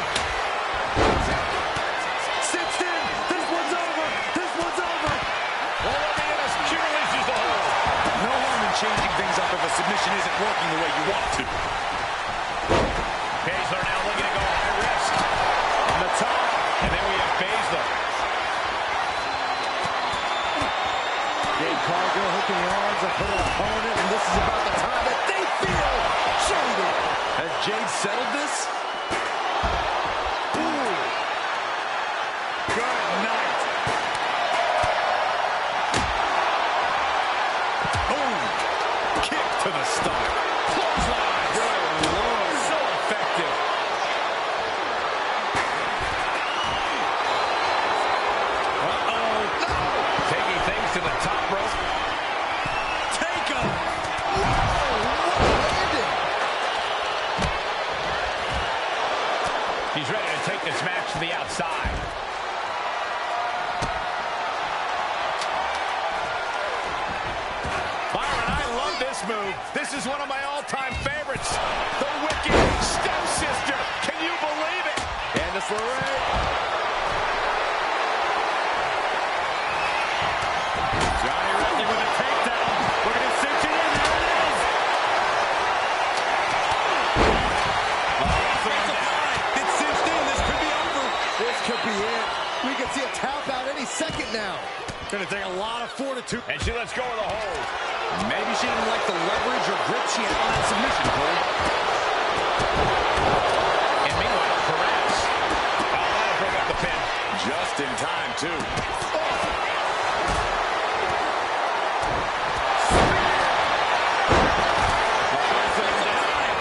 Sits in. This one's over. This one's over. Well, she releases the hold. No harm in changing things up if a submission isn't working the way you want to. Baszler now looking to go high risk. On the top. And then we have Baszler. Jade Cargill hooking the arms of her opponent, and this is about the time that they feel jaded. Has Jade settled this? Ooh. Good night. Boom. Kick to the stomach. Clothesline. Good Lord. So effective. Uh-oh. No. Taking things to the top rope. Take him. He's ready to take this match to the outside. Byron, I love this move. This is one of my all-time favorites. The wicked stepsister. Can you believe it? Candice LeRae. Johnny Wrestling with a takedown. Look at him cinch it in. There it is. It's cinched in. This could be over. This could be it. We could see a tap out any second now. Going to take a lot of fortitude. And she lets go of the hold. Maybe she didn't like the leverage or grip she had on that submission, Cole. And meanwhile, Perez. Oh, that'll break up the pin. Just in time, too.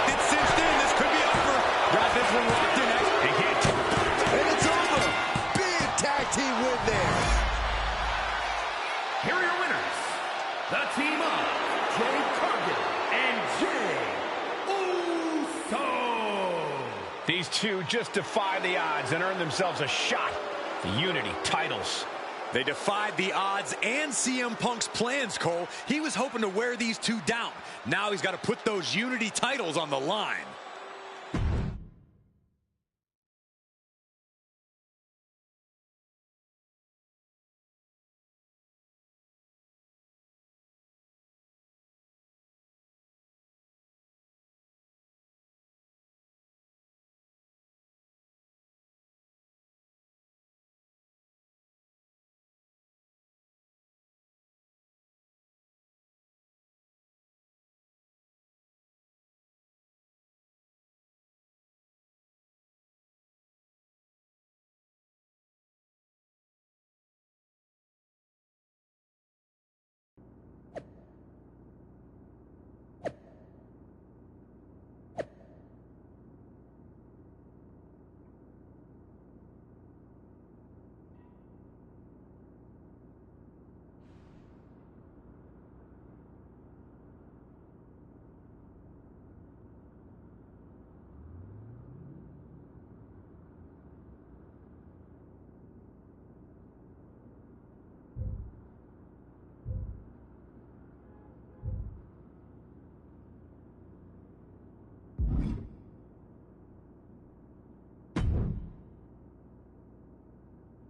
It's cinched in. This could be over. Got this one locked in. And it's over. Big tag team win there. Here are your winners. The team of Jade Cargill and Jay Uso. These two just defy the odds and earn themselves a shot. The Unity titles. They defied the odds and CM Punk's plans, Cole. He was hoping to wear these two down. Now he's got to put those Unity titles on the line.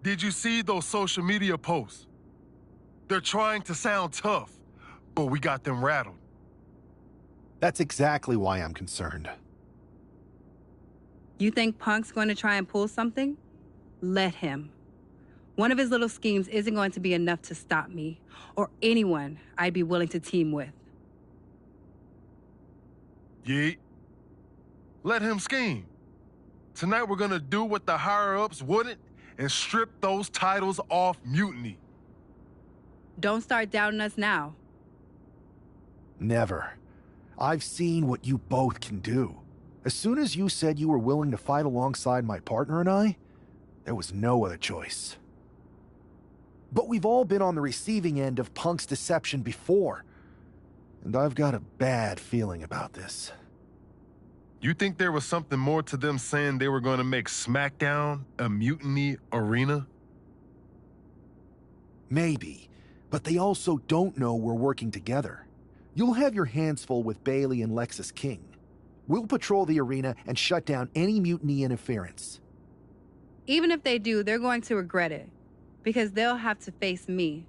Did you see those social media posts? They're trying to sound tough, but we got them rattled. That's exactly why I'm concerned. You think Punk's going to try and pull something? Let him. One of his little schemes isn't going to be enough to stop me, or anyone I'd be willing to team with. Yeet. Let him scheme. Tonight we're gonna do what the higher-ups wouldn't and strip those titles off Mutiny. Don't start doubting us now. Never. I've seen what you both can do. As soon as you said you were willing to fight alongside my partner and I, there was no other choice. But we've all been on the receiving end of Punk's deception before, and I've got a bad feeling about this. You think there was something more to them saying they were going to make SmackDown a mutiny arena? Maybe, but they also don't know we're working together. You'll have your hands full with Bayley and Lexis King. We'll patrol the arena and shut down any mutiny interference. Even if they do, they're going to regret it, because they'll have to face me.